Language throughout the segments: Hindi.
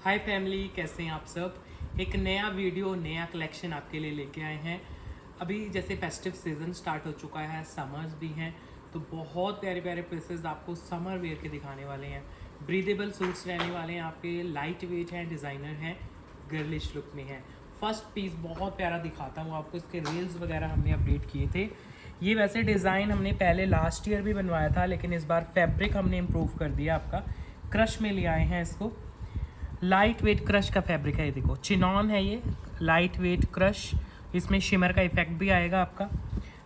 हाय फैमिली, कैसे हैं आप सब। एक नया वीडियो, नया कलेक्शन आपके लिए लेके आए हैं। अभी जैसे फेस्टिव सीजन स्टार्ट हो चुका है, समर्स भी हैं, तो बहुत प्यारे प्यारे पीसेस आपको समर वेयर के दिखाने वाले हैं। ब्रीदेबल सूट्स रहने वाले हैं आपके, लाइट वेट हैं, डिज़ाइनर हैं, गर्लिश लुक में हैं। फर्स्ट पीस बहुत प्यारा दिखाता हूँ आपको, इसके रील्स वगैरह हमने अपडेट किए थे। ये वैसे डिज़ाइन हमने पहले लास्ट ईयर भी बनवाया था, लेकिन इस बार फैब्रिक हमने इम्प्रूव कर दिया आपका। क्रश में ले आए हैं इसको। लाइट वेट क्रश का फैब्रिक है, ये देखो चिनॉन है ये, लाइट वेट क्रश। इसमें शिमर का इफेक्ट भी आएगा आपका।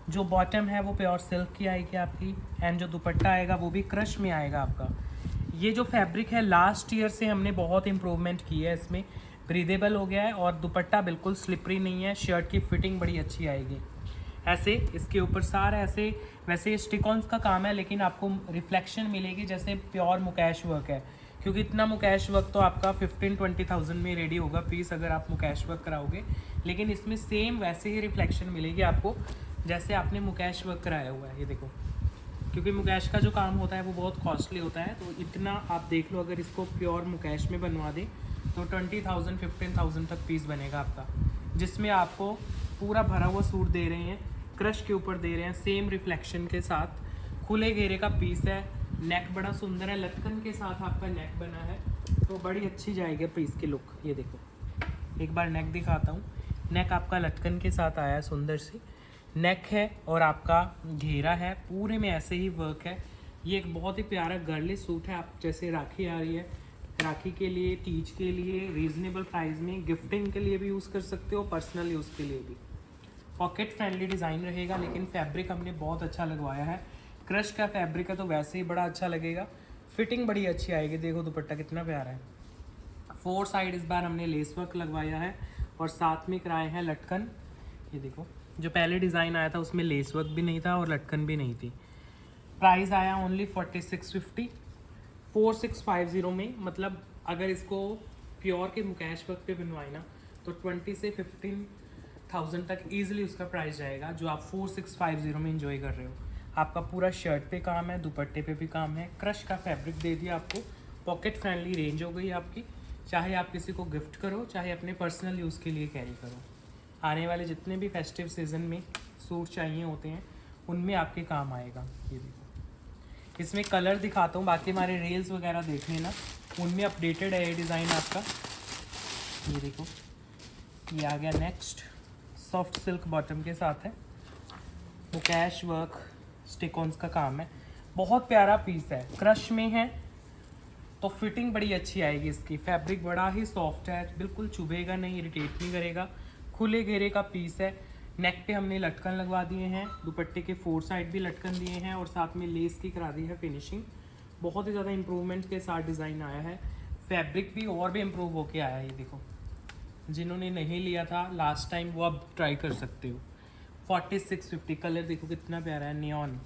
जो बॉटम है वो प्योर सिल्क की आएगी आपकी, एंड जो दुपट्टा आएगा वो भी क्रश में आएगा आपका। ये जो फैब्रिक है लास्ट ईयर से हमने बहुत इम्प्रूवमेंट की है, इसमें ब्रीदेबल हो गया है और दुपट्टा बिल्कुल स्लिपरी नहीं है। शर्ट की फिटिंग बड़ी अच्छी आएगी। ऐसे इसके ऊपर सारा ऐसे वैसे स्टिकॉन्स का काम है, लेकिन आपको रिफ्लेक्शन मिलेगी जैसे प्योर मुकैश वर्क है, क्योंकि इतना मुकैश वर्क तो आपका 15-20,000 में रेडी होगा पीस अगर आप मुकैश वर्क कराओगे। लेकिन इसमें सेम वैसे ही रिफ्लेक्शन मिलेगी आपको जैसे आपने मुकैश वर्क कराया हुआ है। ये देखो, क्योंकि मुकैश का जो काम होता है वो बहुत कॉस्टली होता है, तो इतना आप देख लो, अगर इसको प्योर मुकैश में बनवा दें तो 20,000-15,000 तक पीस बनेगा आपका, जिसमें आपको पूरा भरा हुआ सूट दे रहे हैं, क्रश के ऊपर दे रहे हैं, सेम रिफ्लेक्शन के साथ। खुले घेरे का पीस है, नेक बड़ा सुंदर है, लटकन के साथ आपका नेक बना है, तो बड़ी अच्छी जाएगी पीस की लुक। ये देखो, एक बार नेक दिखाता हूँ। नेक आपका लटकन के साथ आया है, सुंदर सी नेक है और आपका घेरा है, पूरे में ऐसे ही वर्क है। ये एक बहुत ही प्यारा गर्ली सूट है। आप जैसे राखी आ रही है, राखी के लिए, तीज के लिए रीज़नेबल प्राइस में गिफ्टिंग के लिए भी यूज़ कर सकते हो, पर्सनल यूज़ के लिए भी। पॉकेट फ्रेंडली डिज़ाइन रहेगा, लेकिन फैब्रिक हमने बहुत अच्छा लगवाया है। क्रश का फैब्रिक है तो वैसे ही बड़ा अच्छा लगेगा, फिटिंग बड़ी अच्छी आएगी। देखो दुपट्टा कितना प्यारा है। 4 साइड इस बार हमने लेस वर्क लगवाया है और साथ में कराए हैं लटकन। ये देखो, जो पहले डिज़ाइन आया था उसमें लेस वर्क भी नहीं था और लटकन भी नहीं थी। प्राइस आया ओनली 4650, 4650 में। मतलब अगर इसको प्योर के मुकैश वर्क पे बनवाए ना तो 20 से 15,000 तक ईजिली उसका प्राइस जाएगा, जो आप 4650 में इंजॉय कर रहे हो। आपका पूरा शर्ट पे काम है, दुपट्टे पे भी काम है, क्रश का फैब्रिक दे दिया आपको। पॉकेट फ्रेंडली रेंज हो गई आपकी, चाहे आप किसी को गिफ्ट करो, चाहे अपने पर्सनल यूज़ के लिए कैरी करो। आने वाले जितने भी फेस्टिव सीज़न में सूट चाहिए होते हैं उनमें आपके काम आएगा। ये देखो, इसमें कलर दिखाता हूँ, बाकी हमारे रील्स वगैरह देख लेना, उनमें अपडेटेड है ये डिज़ाइन आपका। ये देखो, ये आ गया नेक्स्ट। सॉफ्ट सिल्क बॉटम के साथ है, मुकैश वर्क, स्टिकॉन्स का काम है, बहुत प्यारा पीस है। क्रश में है तो फिटिंग बड़ी अच्छी आएगी इसकी। फैब्रिक बड़ा ही सॉफ्ट है, बिल्कुल चुभेगा नहीं, इरिटेट नहीं करेगा। खुले घेरे का पीस है। नेक पे हमने लटकन लगवा दिए हैं, दुपट्टे के 4 साइड भी लटकन दिए हैं और साथ में लेस की करा दी है फिनिशिंग। बहुत ही ज़्यादा इम्प्रूवमेंट के साथ डिज़ाइन आया है। फैब्रिक भी और भी इम्प्रूव होके आया है। ये देखो, जिन्होंने नहीं लिया था लास्ट टाइम वो अब ट्राई कर सकते हो। 4650, कलर देखो कितना प्यारा है, नियॉन।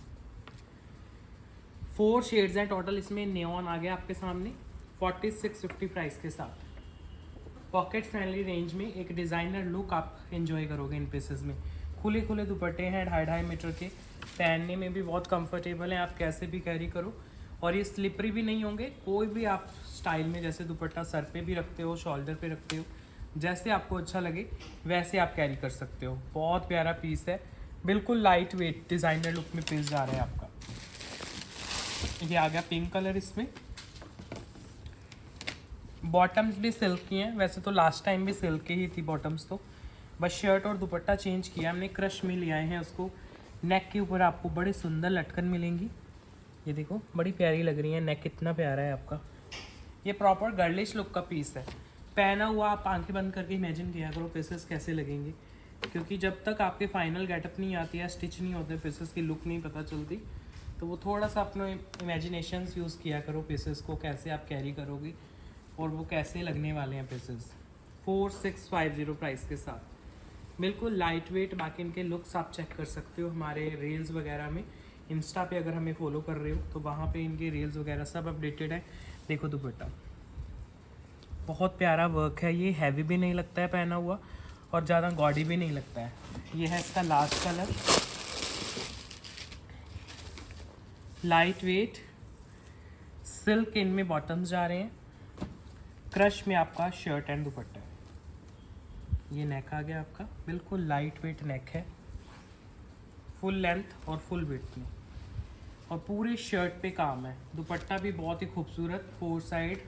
4 शेड्स हैं टोटल, इसमें नियॉन आ गया आपके सामने 4650 प्राइस के साथ। पॉकेट फ्रेंडली रेंज में एक डिज़ाइनर लुक आप एंजॉय करोगे इन पीसेस में। खुले खुले दुपट्टे हैं 2.5 मीटर के, पहनने में भी बहुत कंफर्टेबल हैं, आप कैसे भी कैरी करो। और ये स्लिपरी भी नहीं होंगे, कोई भी आप स्टाइल में, जैसे दुपट्टा सर पे भी रखते हो, शोल्डर पे रखते हो, जैसे आपको अच्छा लगे वैसे आप कैरी कर सकते हो। बहुत प्यारा पीस है, बिल्कुल लाइट वेट डिज़ाइनर लुक में पीस जा रहा है आपका। ये आ गया पिंक कलर, इसमें बॉटम्स भी सिल्क की हैं, वैसे तो लास्ट टाइम भी सिल्क की ही थी बॉटम्स, तो बस शर्ट और दुपट्टा चेंज किया हमने, क्रश में ले आए हैं उसको। नेक के ऊपर आपको बड़े सुंदर लटकन मिलेंगी। ये देखो, बड़ी प्यारी लग रही है, नेक कितना प्यारा है आपका। ये प्रॉपर गर्लिश लुक का पीस है। पहना हुआ आप आंखें बंद करके इमेजिन किया करो पीसेस कैसे लगेंगे, क्योंकि जब तक आपके फाइनल गेटअप नहीं आती है, स्टिच नहीं होते पीसेस की लुक नहीं पता चलती, तो वो थोड़ा सा अपने इमेजिनेशंस यूज़ किया करो पीसेस को, कैसे आप कैरी करोगे और वो कैसे लगने वाले हैं पीसेस। 4650 प्राइस के साथ, बिल्कुल लाइट वेट। बाकी इनके लुक्स आप चेक कर सकते हो हमारे रील्स वगैरह में। इंस्टा पे अगर हमें फॉलो कर रहे हो तो वहाँ पे इनके रील्स वगैरह सब अपडेटेड है। देखो दुपट्टा, बहुत प्यारा वर्क है, ये हैवी भी नहीं लगता है पहना हुआ और ज़्यादा गॉडी भी नहीं लगता है। ये है इसका last colour, light weight silk, इनमें बॉटम्स जा रहे हैं, क्रश में आपका शर्ट एंड दुपट्टा है। ये नेक आ गया आपका, बिल्कुल लाइट वेट नेक है, फुल लेंथ और फुल विड्थ में, और पूरे शर्ट पे काम है। दुपट्टा भी बहुत ही खूबसूरत 4 साइड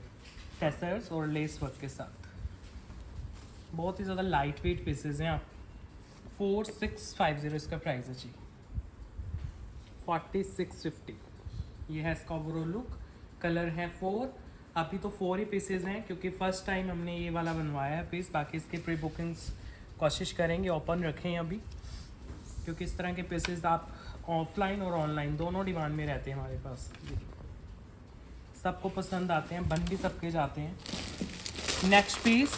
टेसर्स और लेस वर्क के साथ, बहुत ही ज़्यादा लाइट वेट पीसेज हैं। आप 4650 इसका प्राइस है जी, 4650। ये है इसका ओवरऑल लुक। कलर है 4, अभी तो 4 ही पीसेज हैं क्योंकि फ़र्स्ट टाइम हमने ये वाला बनवाया है पीस। बाकी इसके प्री बुकिंग्स कोशिश करेंगे ओपन रखें अभी, क्योंकि इस तरह के पीसेज आप ऑफलाइन और ऑनलाइन दोनों डिमांड में रहते हैं हमारे पास। सबको पसंद आते हैं, बन भी सबके जाते हैं। नेक्स्ट पीस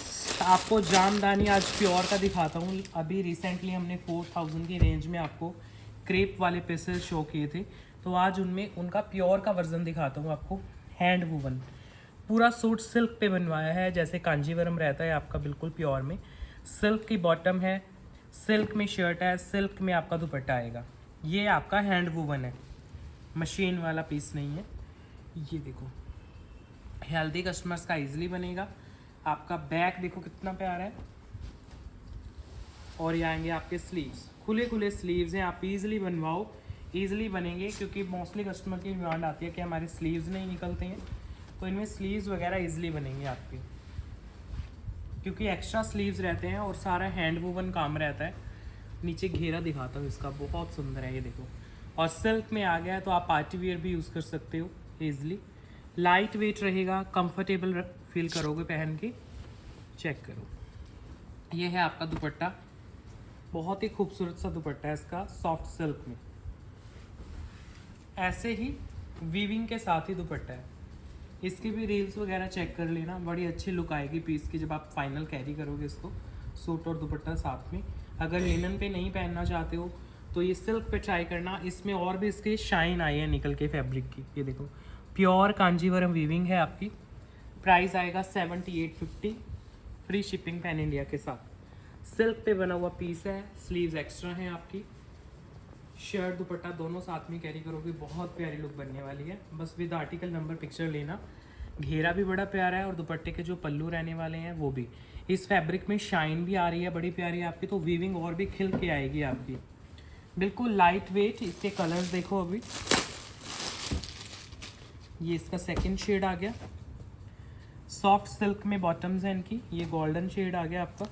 आपको जामदानी आज प्योर का दिखाता हूँ। अभी रिसेंटली हमने 4000 की रेंज में आपको क्रेप वाले पीसेस शो किए थे, तो आज उनमें उनका प्योर का वर्जन दिखाता हूँ आपको। हैंड वूवन पूरा सूट सिल्क पे बनवाया है, जैसे कांजीवरम रहता है आपका, बिल्कुल प्योर में। सिल्क की बॉटम है, सिल्क में शर्ट है, सिल्क में आपका दुपट्टा आएगा। ये आपका हैंड वूवन है, मशीन वाला पीस नहीं है। ये देखो, हेल्दी कस्टमर्स का इजीली बनेगा। आपका बैक देखो कितना प्यारा है, और ये आएंगे आपके स्लीव्स, खुले खुले स्लीव्स हैं। आप इजीली बनवाओ, इजीली बनेंगे, क्योंकि मोस्टली कस्टमर की डिमांड आती है कि हमारे स्लीव्स नहीं निकलते हैं, तो इनमें स्लीव्स वगैरह इजीली बनेंगे आपके, क्योंकि एक्स्ट्रा स्लीव्स रहते हैं और सारा हैंड वूवन काम रहता है। नीचे घेरा दिखाता हूँ इसका, बहुत सुंदर है ये देखो। और सिल्क में आ गया है तो आप पार्टी वेयर भी यूज़ कर सकते हो ईजिली। लाइट वेट रहेगा, कंफर्टेबल फील करोगे पहन के। चेक करो, ये है आपका दुपट्टा, बहुत ही खूबसूरत सा दुपट्टा है इसका, सॉफ्ट सिल्क में। ऐसे ही वीविंग के साथ ही दुपट्टा है। इसकी भी रील्स वगैरह चेक कर लेना, बड़ी अच्छी लुक आएगी पीस की जब आप फाइनल कैरी करोगे इसको, सूट और दुपट्टा साथ में। अगर लिनन पे नहीं पहनना चाहते हो तो ये सिल्क पे ट्राई करना, इसमें और भी इसकी शाइन आई है निकल के फैब्रिक की। ये देखो, प्योर कांजीवरम वीविंग है आपकी। प्राइस आएगा 7850, फ्री शिपिंग पैन इंडिया के साथ। सिल्क पे बना हुआ पीस है, स्लीव्स एक्स्ट्रा हैं आपकी। शर्ट दुपट्टा दोनों साथ में कैरी करोगे, बहुत प्यारी लुक बनने वाली है। बस विद आर्टिकल नंबर पिक्चर लेना। घेरा भी बड़ा प्यारा है, और दुपट्टे के जो पल्लू रहने वाले हैं वो भी इस फैब्रिक में शाइन भी आ रही है, बड़ी प्यारी है आपकी। तो वीविंग और भी खिल के आएगी आपकी, बिल्कुल लाइट वेट। इसके कलर्स देखो, अभी ये इसका सेकंड शेड आ गया, सॉफ्ट सिल्क में बॉटम्स हैं इनकी। ये गोल्डन शेड आ गया आपका,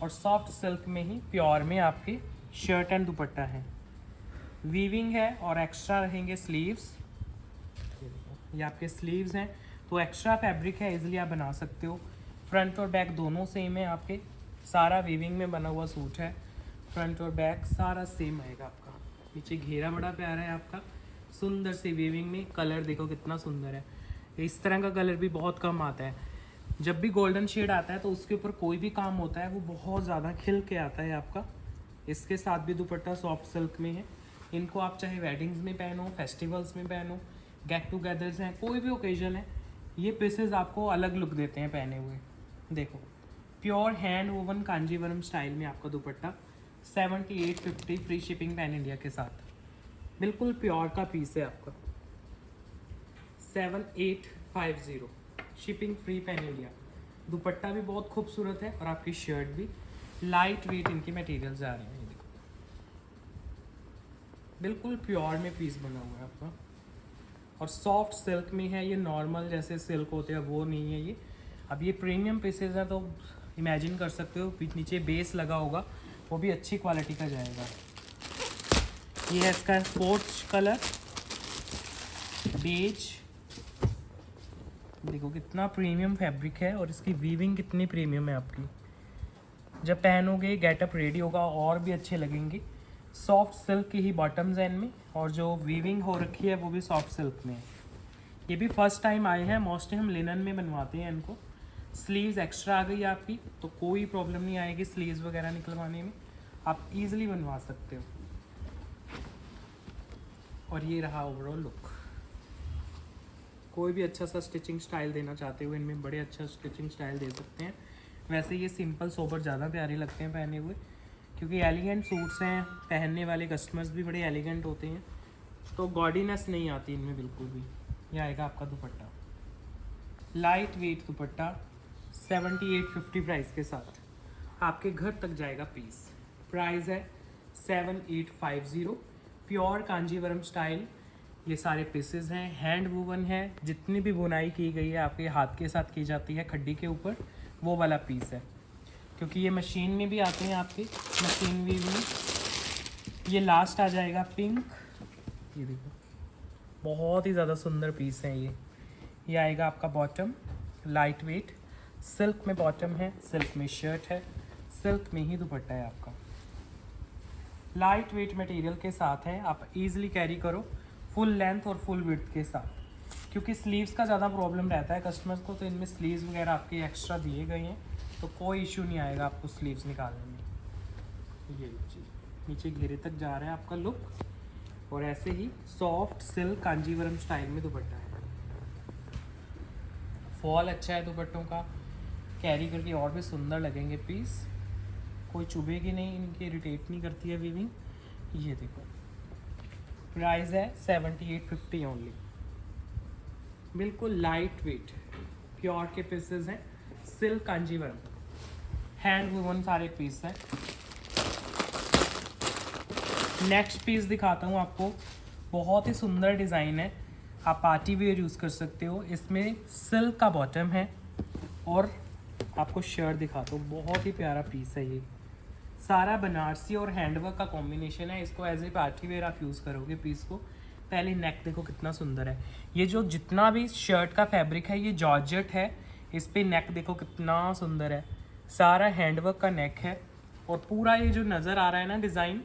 और सॉफ्ट सिल्क में ही प्योर में आपके शर्ट एंड दुपट्टा है। वीविंग है और एक्स्ट्रा रहेंगे स्लीव्स। ये आपके स्लीव्स हैं, तो एक्स्ट्रा फैब्रिक है, इजीली आप बना सकते हो। फ्रंट और बैक दोनों सेम है आपके, सारा वीविंग में बना हुआ सूट है। फ्रंट और बैक सारा सेम आएगा आपका। नीचे घेरा बड़ा प्यारा है आपका, सुंदर सी वीविंग में। कलर देखो कितना सुंदर है, इस तरह का कलर भी बहुत कम आता है। जब भी गोल्डन शेड आता है तो उसके ऊपर कोई भी काम होता है वो बहुत ज़्यादा खिल के आता है आपका। इसके साथ भी दुपट्टा सॉफ्ट सिल्क में है। इनको आप चाहे वेडिंग्स में पहनो, फेस्टिवल्स में पहनो, गेट टुगेदर्स हैं, कोई भी ओकेजन है, ये पीसेस आपको अलग लुक देते हैं पहने हुए। देखो, pure hand woven Kanjeevaram style में आपका dupatta 7850, free shipping pan India के साथ। बिल्कुल प्योर का पीस है आपका, 7850, shipping free pan India. Dupatta भी बहुत खूबसूरत है, और आपकी शर्ट भी लाइट वेट इनकी मटेरियल्स आ रही हैं। देखो, बिल्कुल प्योर में पीस बना हुआ है आपका, और सॉफ्ट सिल्क में है। ये नॉर्मल जैसे सिल्क होते हैं वो नहीं है ये। अब ये प्रीमियम पीसेज है, तो इमेजिन कर सकते हो नीचे बेस लगा होगा, वो भी अच्छी क्वालिटी का जाएगा। ये है इसका स्पोर्ट्स कलर बेज। देखो कितना प्रीमियम फैब्रिक है, और इसकी वीविंग कितनी प्रीमियम है आपकी। जब पहनोगे गेटअप रेडी होगा, और भी अच्छे लगेंगे। सॉफ्ट सिल्क की ही बॉटम्स हैं इनमें, और जो वीविंग हो रखी है वो भी सॉफ्ट सिल्क में है। ये भी फर्स्ट टाइम आए हैं, मोस्टली हम लिनन में बनवाते हैं इनको। स्लीव्स एक्स्ट्रा आ गई आपकी, तो कोई प्रॉब्लम नहीं आएगी स्लीव्स वगैरह निकलवाने में, आप इजीली बनवा सकते हो। और ये रहा ओवरऑल लुक। कोई भी अच्छा सा स्टिचिंग स्टाइल देना चाहते हो, इनमें बड़े अच्छा स्टिचिंग स्टाइल दे सकते हैं। वैसे ये सिंपल सोबर ज़्यादा प्यारे लगते हैं पहने हुए, क्योंकि एलिगेंट सूट्स हैं, पहनने वाले कस्टमर्स भी बड़े एलिगेंट होते हैं, तो गॉडीनेस नहीं आती इनमें बिल्कुल भी। ये आएगा आपका दुपट्टा, लाइट वेट दुपट्टा 7850 प्राइस के साथ आपके घर तक जाएगा पीस। प्राइस है 7850। प्योर कांजीवरम स्टाइल ये सारे पीसेस हैं, हैंड वूवन है। जितनी भी बुनाई की गई है आपके हाथ के साथ की जाती है खड्डी के ऊपर, वो वाला पीस है। क्योंकि ये मशीन में भी आते हैं आपके, मशीन वीविंग। ये लास्ट आ जाएगा पिंक। ये देखो बहुत ही ज़्यादा सुंदर पीस है ये आएगा आपका बॉटम लाइट वेट। सिल्क में बॉटम है, सिल्क में शर्ट है, सिल्क में ही दुपट्टा है आपका। लाइट वेट मटेरियल के साथ है, आप इजीली कैरी करो फुल लेंथ और फुल विड्थ के साथ। क्योंकि स्लीव्स का ज़्यादा प्रॉब्लम रहता है कस्टमर्स को, तो इनमें स्लीव्स वगैरह आपके एक्स्ट्रा दिए गए हैं, तो कोई इशू नहीं आएगा आपको स्लीव्स निकालने में। ये चीज़ नीचे घेरे तक जा रहा है आपका लुक। और ऐसे ही सॉफ्ट सिल्क कांजीवरम स्टाइल में दुपट्टा है। फॉल अच्छा है दुपट्टों का, कैरी करके और भी सुंदर लगेंगे पीस। कोई चुभेगी नहीं, इनकी इरिटेट नहीं करती है वीविंग। ये देखो प्राइस है 7850 ओनली। बिल्कुल लाइट वेट प्योर के पीसेस हैं, सिल्क कांजीवरम, हैंड वूवन सारे पीस हैं। नेक्स्ट पीस दिखाता हूँ आपको, बहुत ही सुंदर डिज़ाइन है, आप पार्टी वेयर यूज़ कर सकते हो। इसमें सिल्क का बॉटम है और आपको शर्ट दिखाता हूँ, बहुत ही प्यारा पीस है ये। सारा बनारसी और हैंडवर्क का कॉम्बिनेशन है, इसको एज ए पार्टी वेयर आप यूज़ करोगे पीस को। पहले नेक देखो कितना सुंदर है। ये जो जितना भी शर्ट का फैब्रिक है ये जॉर्जेट है, इस पे नेक देखो कितना सुंदर है, सारा हैंडवर्क का नेक है। और पूरा ये जो नज़र आ रहा है ना डिज़ाइन,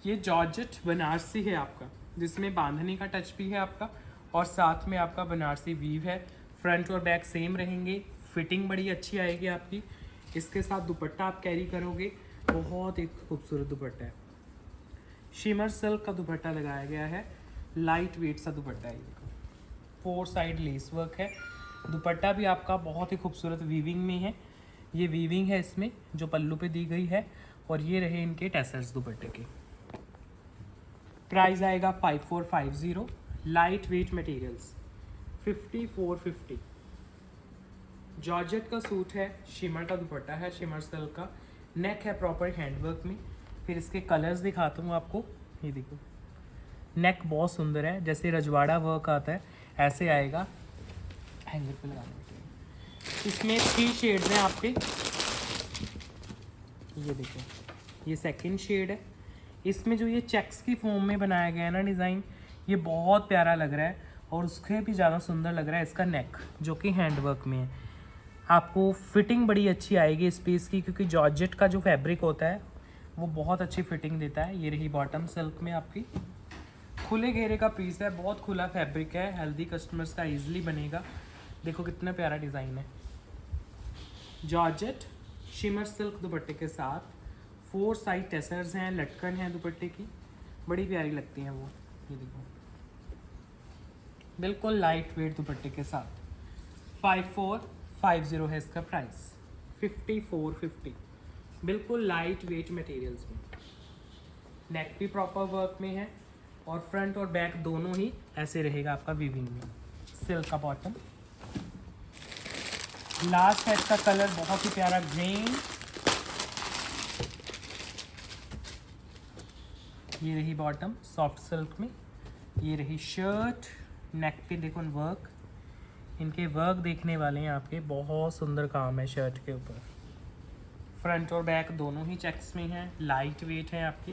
ये जॉर्जेट बनारसी है आपका, जिसमें बांधने का टच भी है आपका, और साथ में आपका बनारसी वीव है। फ्रंट और बैक सेम रहेंगे, फिटिंग बड़ी अच्छी आएगी आपकी। इसके साथ दुपट्टा आप कैरी करोगे, बहुत ही खूबसूरत दुपट्टा है। शिमर सिल्क का दुपट्टा लगाया गया है, लाइट वेट सा दुपट्टा है। 4 साइड लेस वर्क है। दुपट्टा भी आपका बहुत ही खूबसूरत वीविंग में है। ये वीविंग है इसमें जो पल्लू पे दी गई है, और ये रहे इनके टैसल्स दुपट्टे के। प्राइस आएगा 5450। Light weight materials 5450। जॉर्जेट का सूट है, शिमर का दुपट्टा है, शिमर सिल्क का नेक है प्रॉपर हैंडवर्क में। फिर इसके कलर्स दिखाता हूँ आपको। ये देखो नेक बहुत सुंदर है, जैसे रजवाड़ा वर्क आता है ऐसे आएगा। हैंगर पे लगाने के इसमें 3 शेड्स हैं आपके। ये देखो ये सेकंड शेड है। इसमें जो ये चेक्स की फॉर्म में बनाया गया है ना डिज़ाइन, ये बहुत प्यारा लग रहा है, और उसके भी ज़्यादा सुंदर लग रहा है इसका नेक जो कि हैंडवर्क में है। आपको फिटिंग बड़ी अच्छी आएगी इस पीस की, क्योंकि जॉर्जेट का जो फैब्रिक होता है वो बहुत अच्छी फिटिंग देता है। ये रही बॉटम सिल्क में आपकी, खुले घेरे का पीस है, बहुत खुला फैब्रिक है, हेल्दी कस्टमर्स का इजीली बनेगा। देखो कितना प्यारा डिज़ाइन है। जॉर्जेट शिमर सिल्क दुपट्टे के साथ 4 साइड टेसर्स हैं, लटकन है दुपट्टे की, बड़ी प्यारी लगती हैं वो। ये देखो बिल्कुल लाइट वेट दुपट्टे के साथ 5450 है इसका प्राइस। 5450 बिल्कुल लाइट वेट मटेरियल्स में। नेक भी प्रॉपर वर्क में है, और फ्रंट और बैक दोनों ही ऐसे रहेगा आपका वीविंग में। सिल्क का बॉटम। लास्ट है इसका कलर बहुत ही प्यारा ग्रीन। ये रही बॉटम सॉफ्ट सिल्क में, ये रही शर्ट। नेक पे देखो वर्क, इनके वर्क देखने वाले हैं आपके, बहुत सुंदर काम है शर्ट के ऊपर। फ्रंट और बैक दोनों ही चेक्स में हैं, लाइट वेट है आपके।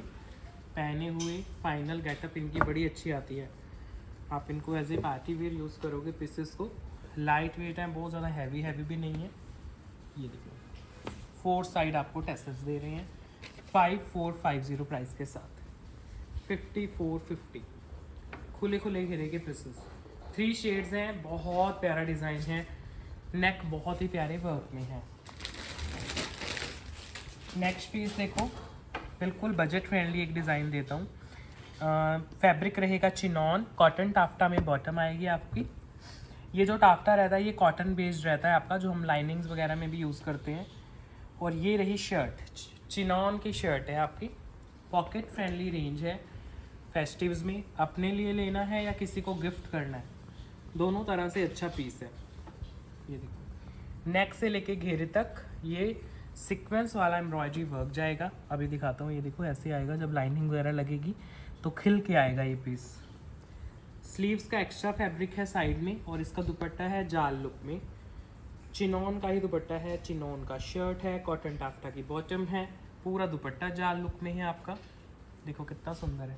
पहने हुए फाइनल गेटअप इनकी बड़ी अच्छी आती है, आप इनको as a party wear use करोगे पीसेस को। लाइट वेट है, बहुत ज़्यादा हैवी भी नहीं है। ये देखो 4 साइड आपको टेसल्स दे रहे हैं 5450 प्राइस के साथ। 5450 खुले खुले घेरे के पीसेस। 3 शेड्स हैं, बहुत प्यारा डिज़ाइन है, नेक बहुत ही प्यारे वर्क में है। नेक्स्ट पीस देखो, बिल्कुल बजट फ्रेंडली एक डिज़ाइन देता हूँ। फैब्रिक रहेगा चिनॉन, कॉटन टाफ्टा में बॉटम आएगी आपकी। ये जो टाफ्टा रहता है ये कॉटन बेस्ड रहता है आपका, जो हम लाइनिंग्स वगैरह में भी यूज़ करते हैं। और ये रही शर्ट, चिनॉन की शर्ट है आपकी, पॉकेट फ्रेंडली रेंज है। फेस्टिव्स में अपने लिए लेना है या किसी को गिफ्ट करना है, दोनों तरह से अच्छा पीस है। ये देखो नेक से लेके घेरे तक ये सीक्वेंस वाला एम्ब्रॉयडरी वर्क जाएगा। अभी दिखाता हूँ, ये देखो ऐसे आएगा, जब लाइनिंग वगैरह लगेगी तो खिल के आएगा ये पीस। स्लीव्स का एक्स्ट्रा फैब्रिक है साइड में, और इसका दुपट्टा है जाल लुक में। चिनॉन का ही दुपट्टा है, चिनॉन का शर्ट है, कॉटन टाफ्टा की बॉटम है, पूरा दुपट्टा जाल लुक में है आपका। देखो कितना सुंदर है,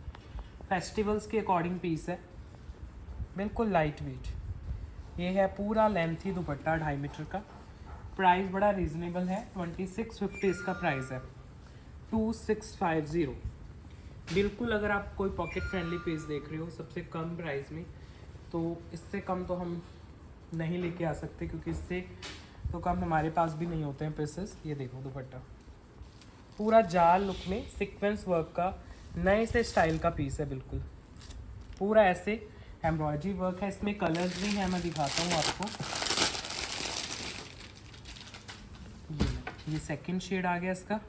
फेस्टिवल्स के अकॉर्डिंग पीस है, बिल्कुल लाइट वेट। ये है पूरा लेंथी दुपट्टा 2.5 मीटर का। प्राइस बड़ा रीजनेबल है, 2650 इसका प्राइस है, 2650। बिल्कुल अगर आप कोई पॉकेट फ्रेंडली पीस देख रहे हो सबसे कम प्राइस में, तो इससे कम तो हम नहीं लेके आ सकते, क्योंकि इससे तो कम हमारे पास भी नहीं होते हैं पीसेस। ये देखो दुपट्टा पूरा जाल लुक में सीक्वेंस वर्क का नए से स्टाइल का पीस है, बिल्कुल पूरा ऐसे एम्ब्रॉयडरी वर्क है। इसमें कलर्स भी हैं, मैं दिखाता हूँ आपको। ये सेकंड शेड आ गया इसका।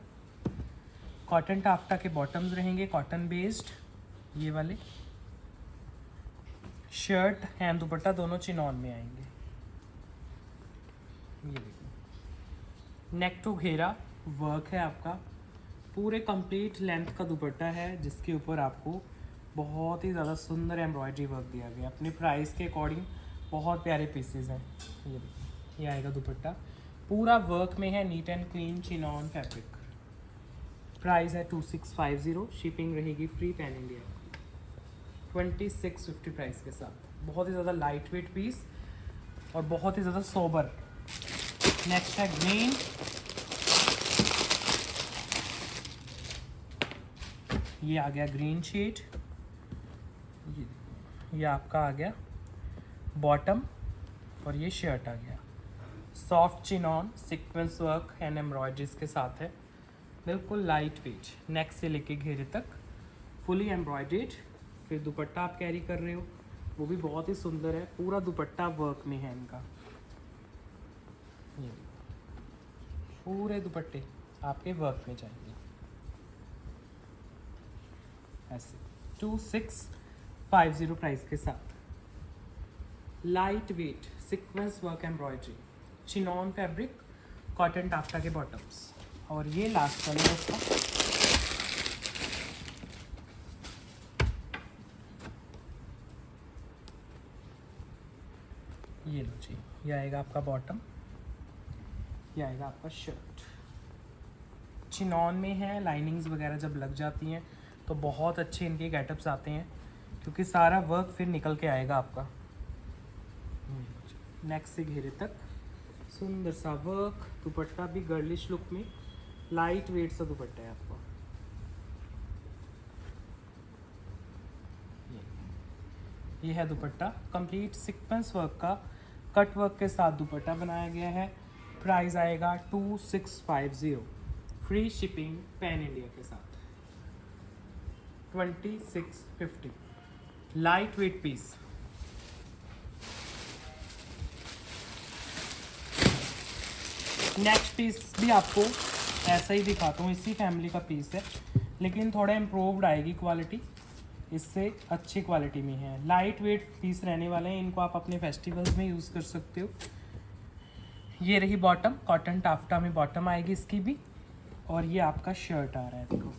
कॉटन टाफ्टा के बॉटम्स रहेंगे, कॉटन बेस्ड ये वाले। शर्ट एंड दुपट्टा दोनों चिनॉन में आएंगे। ये देखो नेक टू घेरा वर्क है आपका, पूरे कंप्लीट लेंथ का दुपट्टा है, जिसके ऊपर आपको बहुत ही ज़्यादा सुंदर एम्ब्रॉयडरी वर्क दिया गया। अपने प्राइस के अकॉर्डिंग बहुत प्यारे पीसेस हैं। ये देखो ये आएगा दुपट्टा, पूरा वर्क में है, neat and clean chinon fabric. Price है 2650, शिपिंग रहेगी फ्री पैन इंडिया। 2650 प्राइस के साथ, बहुत ही ज़्यादा लाइट वेट पीस और बहुत ही ज़्यादा सोबर। नेक्स्ट है ग्रीन, ये आ गया ग्रीन शेड। ये आपका आ गया बॉटम, और ये शर्ट आ गया। Soft chinon sequence work and embroideries के साथ है, बिल्कुल लाइट वेट। नेक से लेके घेरे तक फुली एम्ब्रॉयडेड। फिर दुपट्टा आप कैरी कर रहे हो, वो भी बहुत ही सुंदर है, पूरा दुपट्टा वर्क में है इनका। ये पूरे दुपट्टे आपके वर्क में जाएंगे ऐसे। 2650 प्राइस के साथ, light weight sequence work embroidery, chinon fabric, cotton taffeta के बॉटम्स। और ये लास्ट कलर है उसका, ये लो जी। ये आएगा आपका बॉटम, ये आएगा आपका शर्ट। चिनॉन में है, लाइनिंग्स वगैरह जब लग जाती हैं तो बहुत अच्छे इनके गेटअप्स आते हैं, क्योंकि सारा वर्क फिर निकल के आएगा आपका। नेक से घेरे तक सुंदर सा वर्क, दुपट्टा भी गर्लिश लुक में, लाइट वेट सा दुपट्टा है आपका। ये है दुपट्टा, कंप्लीट सीक्वेंस वर्क का कट वर्क के साथ दुपट्टा बनाया गया है। प्राइस आएगा 2650, फ्री शिपिंग पैन इंडिया के साथ। 2650, light weight piece. Next piece भी आपको ऐसा ही दिखाता हूँ, इसी फैमिली का पीस है, लेकिन थोड़ा इम्प्रूव्ड आएगी क्वालिटी, इससे अच्छी क्वालिटी में है। लाइट वेट पीस रहने वाले हैं, इनको आप अपने फेस्टिवल्स में यूज़ कर सकते हो। ये रही बॉटम, कॉटन टाफ्टा में बॉटम आएगी इसकी भी, और ये आपका शर्ट आ रहा है। देखो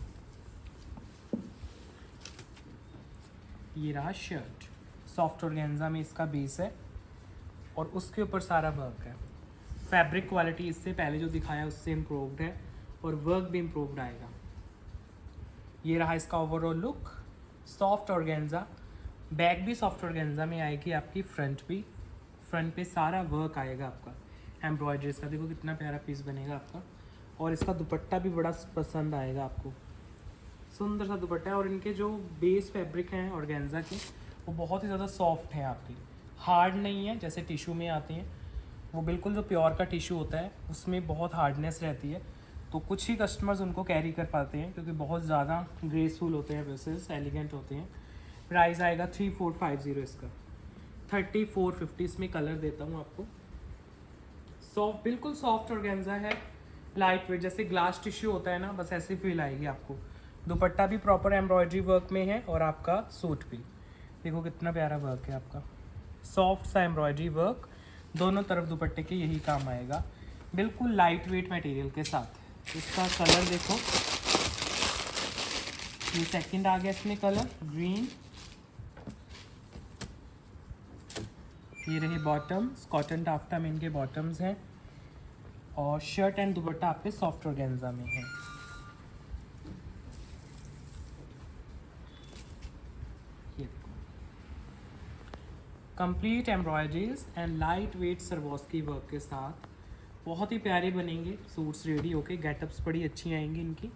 ये रहा शर्ट, सॉफ्ट ऑर्गेन्जा में इसका बेस है, और उसके ऊपर सारा वर्क है। फैब्रिक क्वालिटी इससे पहले जो दिखाया उससे इम्प्रूव्ड है, और वर्क भी इम्प्रूव्ड आएगा। ये रहा इसका overall look, soft organza, back भी सॉफ्ट ऑर्गेन्जा में आएगी आपकी, फ्रंट भी, फ्रंट पे सारा वर्क आएगा आपका एम्ब्रॉयडरीज का। देखो कितना प्यारा पीस बनेगा आपका, और इसका दुपट्टा भी बड़ा पसंद आएगा आपको, सुंदर सा दुपट्टा है। और इनके जो बेस फैब्रिक हैं ऑर्गेन्जा के, वो बहुत ही ज़्यादा सॉफ्ट हैं आपकी, हार्ड नहीं है जैसे टिशू में आती हैं। वो बिल्कुल जो प्योर का टिशू होता है उसमें बहुत हार्डनेस रहती है, तो कुछ ही कस्टमर्स उनको कैरी कर पाते हैं, क्योंकि बहुत ज़्यादा ग्रेसफुल होते हैं, ड्रेसेस एलिगेंट होते हैं। प्राइस आएगा 3450 इसका, 3450। इसमें कलर देता हूँ आपको। सॉफ्ट, बिल्कुल सॉफ्ट ऑर्गेन्जा है, लाइट वेट, जैसे ग्लास टिश्यू होता है ना, बस ऐसी फील आएगी आपको। दुपट्टा भी प्रॉपर एम्ब्रॉयडरी वर्क में है, और आपका सूट भी देखो कितना प्यारा वर्क है आपका, सॉफ्ट सा एम्ब्रॉयडरी वर्क। दोनों तरफ दुपट्टे के यही काम आएगा, बिल्कुल लाइट वेट मटेरियल के साथ। इसका कलर देखो, ये सेकंड आ गया इसमें कलर ग्रीन। ये रहे बॉटम्स, कॉटन टाफ्टा में इनके बॉटम्स हैं और शर्ट एंड दुपट्टा आपके सॉफ्ट ऑर्गेन्जा में है। ये देखो complete embroideries and light weight Swarovski work के साथ बहुत ही प्यारे बनेंगे सूट्स रेडी होके। गेटअप्स बड़ी अच्छी आएंगी इनकी।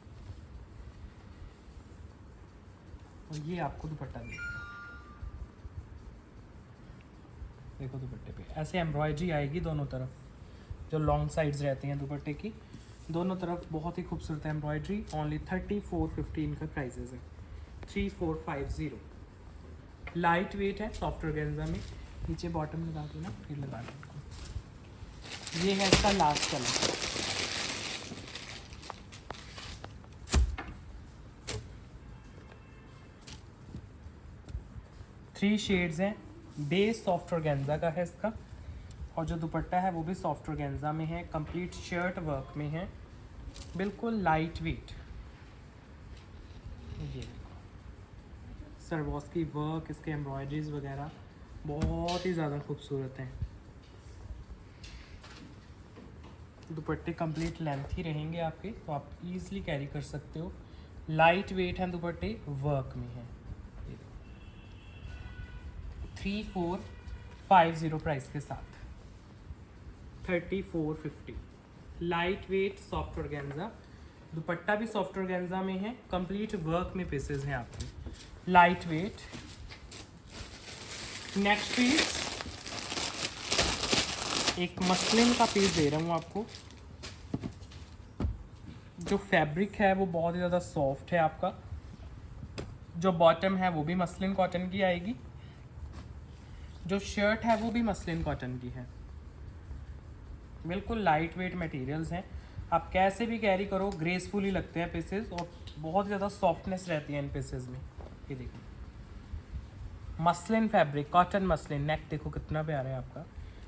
और ये आपको दुपट्टा देखो दुपट्टे पे ऐसे एम्ब्रॉयडरी आएगी दोनों तरफ, जो लॉन्ग साइड्स रहते हैं दुपट्टे की, दोनों तरफ बहुत ही खूबसूरत एम्ब्रॉयडरी। ओनली 3450 का प्राइजेज है, 3450। लाइट वेट है, सॉफ्ट ऑर्गेन्जा में। नीचे बॉटम लगा के ना फिर लगा दें। ये है इसका लास्ट कलर, थ्री शेड्स हैं। बेस सॉफ्ट ऑर्गेन्जा का है इसका, और जो दुपट्टा है वो भी सॉफ्ट ऑर्गेन्जा में है, कंप्लीट शर्ट वर्क में है, बिल्कुल लाइट वेट। ये सरवॉस्की वर्क, इसके एम्ब्रॉयडरीज वगैरह बहुत ही ज़्यादा खूबसूरत हैं। दुपट्टे कंप्लीट लेंथ ही रहेंगे आपके, तो आप इजीली कैरी कर सकते हो। लाइट वेट हैं दुपट्टे, वर्क में है। 3450 प्राइस के साथ, 3450। लाइट वेट सॉफ्ट ऑर्गेन्जा, दुपट्टा भी सॉफ्ट ऑर्गेन्जा में है, कंप्लीट वर्क में पीसेस हैं आपके, लाइट वेट। नेक्स्ट पीस एक मसलिन का पीस दे रहा हूँ आपको। जो फैब्रिक है वो बहुत ही ज़्यादा सॉफ्ट है आपका। जो बॉटम है वो भी मसलिन कॉटन की आएगी, जो शर्ट है वो भी मसलिन कॉटन की है। बिल्कुल लाइट वेट मटेरियल्स हैं, आप कैसे भी कैरी करो ग्रेसफुली लगते हैं पीसेस, और बहुत ज़्यादा सॉफ्टनेस रहती है इन पीसेस में। ये देखो मसलिन फैब्रिक, कॉटन मसलिन। नेक देखो कितना प्यारा है आपका,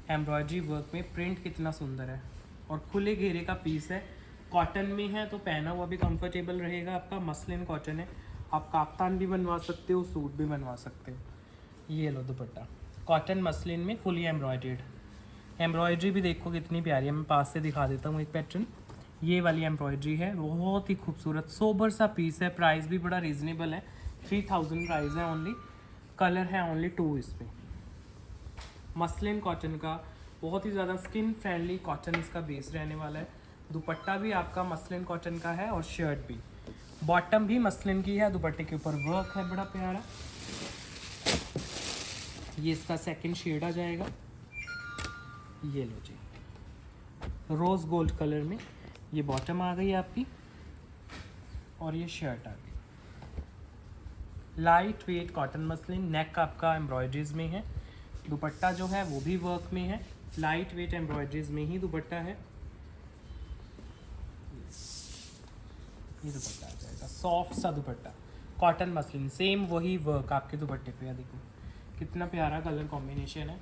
एम्ब्रॉयडरी वर्क में प्रिंट कितना सुंदर है, और खुले घेरे का पीस है, कॉटन में है तो पहना हुआ भी कंफर्टेबल रहेगा आपका। मसलिन कॉटन है, आप काफ्तान भी बनवा सकते हो, सूट भी बनवा सकते हो। ये लो दुपट्टा कॉटन मसलिन में फुली एम्ब्रॉयडर्ड। एम्ब्रॉयडरी भी देखो कितनी प्यारी है, मैं पास से दिखा देता हूँ एक पैटर्न। ये वाली एम्ब्रॉयडरी है, बहुत ही खूबसूरत सोबर सा पीस है। प्राइस भी बड़ा रीज़नेबल है, 3000 प्राइस है ओनली। कलर है ओनली 2 इसमें। मसलिन कॉटन का, बहुत ही ज़्यादा स्किन फ्रेंडली कॉटन इसका बेस रहने वाला है। दुपट्टा भी आपका मसलिन कॉटन का है और शर्ट भी, बॉटम भी मसलिन की है। दुपट्टे के ऊपर वर्क है बड़ा प्यारा। ये इसका सेकंड शेड आ जाएगा, ये लो जी, रोज़ गोल्ड कलर में। ये बॉटम आ गई आपकी और ये शर्ट आ गई। लाइट वेट कॉटन मसलिन, नेक आपका एम्ब्रॉयडरीज में है, दुपट्टा जो है वो भी वर्क में है, लाइट वेट एम्ब्रॉयडरीज में ही दुपट्टा है। ये दुपट्टा आ जाएगा, सॉफ्ट सा दुपट्टा, कॉटन मसलिन, सेम वही वर्क आपके दुपट्टे पे है। देखो कितना प्यारा कलर कॉम्बिनेशन है।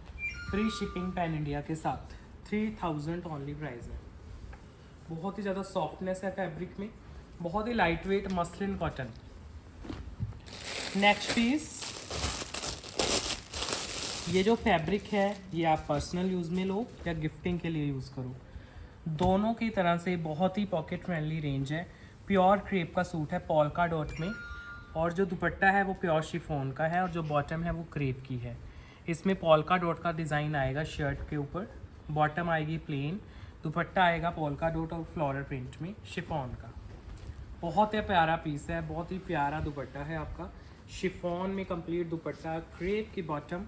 फ्री शिपिंग पैन इंडिया के साथ, 3000 ओनली प्राइस है। बहुत ही ज़्यादा सॉफ्टनेस है फैब्रिक में, बहुत ही light weight muslin cotton. Next piece, ये जो फैब्रिक है ये आप पर्सनल यूज़ में लो या गिफ्टिंग के लिए यूज़ करो, दोनों की तरह से बहुत ही पॉकेट फ्रेंडली रेंज है। प्योर क्रेप का सूट है पॉल्का डॉट में, और जो दुपट्टा है वो प्योर शिफॉन का है, और जो बॉटम है वो क्रेप की है। इसमें पॉल्का डॉट का डिज़ाइन आएगा शर्ट के ऊपर, बॉटम आएगी प्लेन, दुपट्टा आएगा पॉल्का डॉट और फ्लोरल प्रिंट में शिफॉन का। बहुत ही प्यारा पीस है, बहुत ही प्यारा दुपट्टा है आपका, शिफॉन में कंप्लीट दुपट्टा, क्रेप की बॉटम,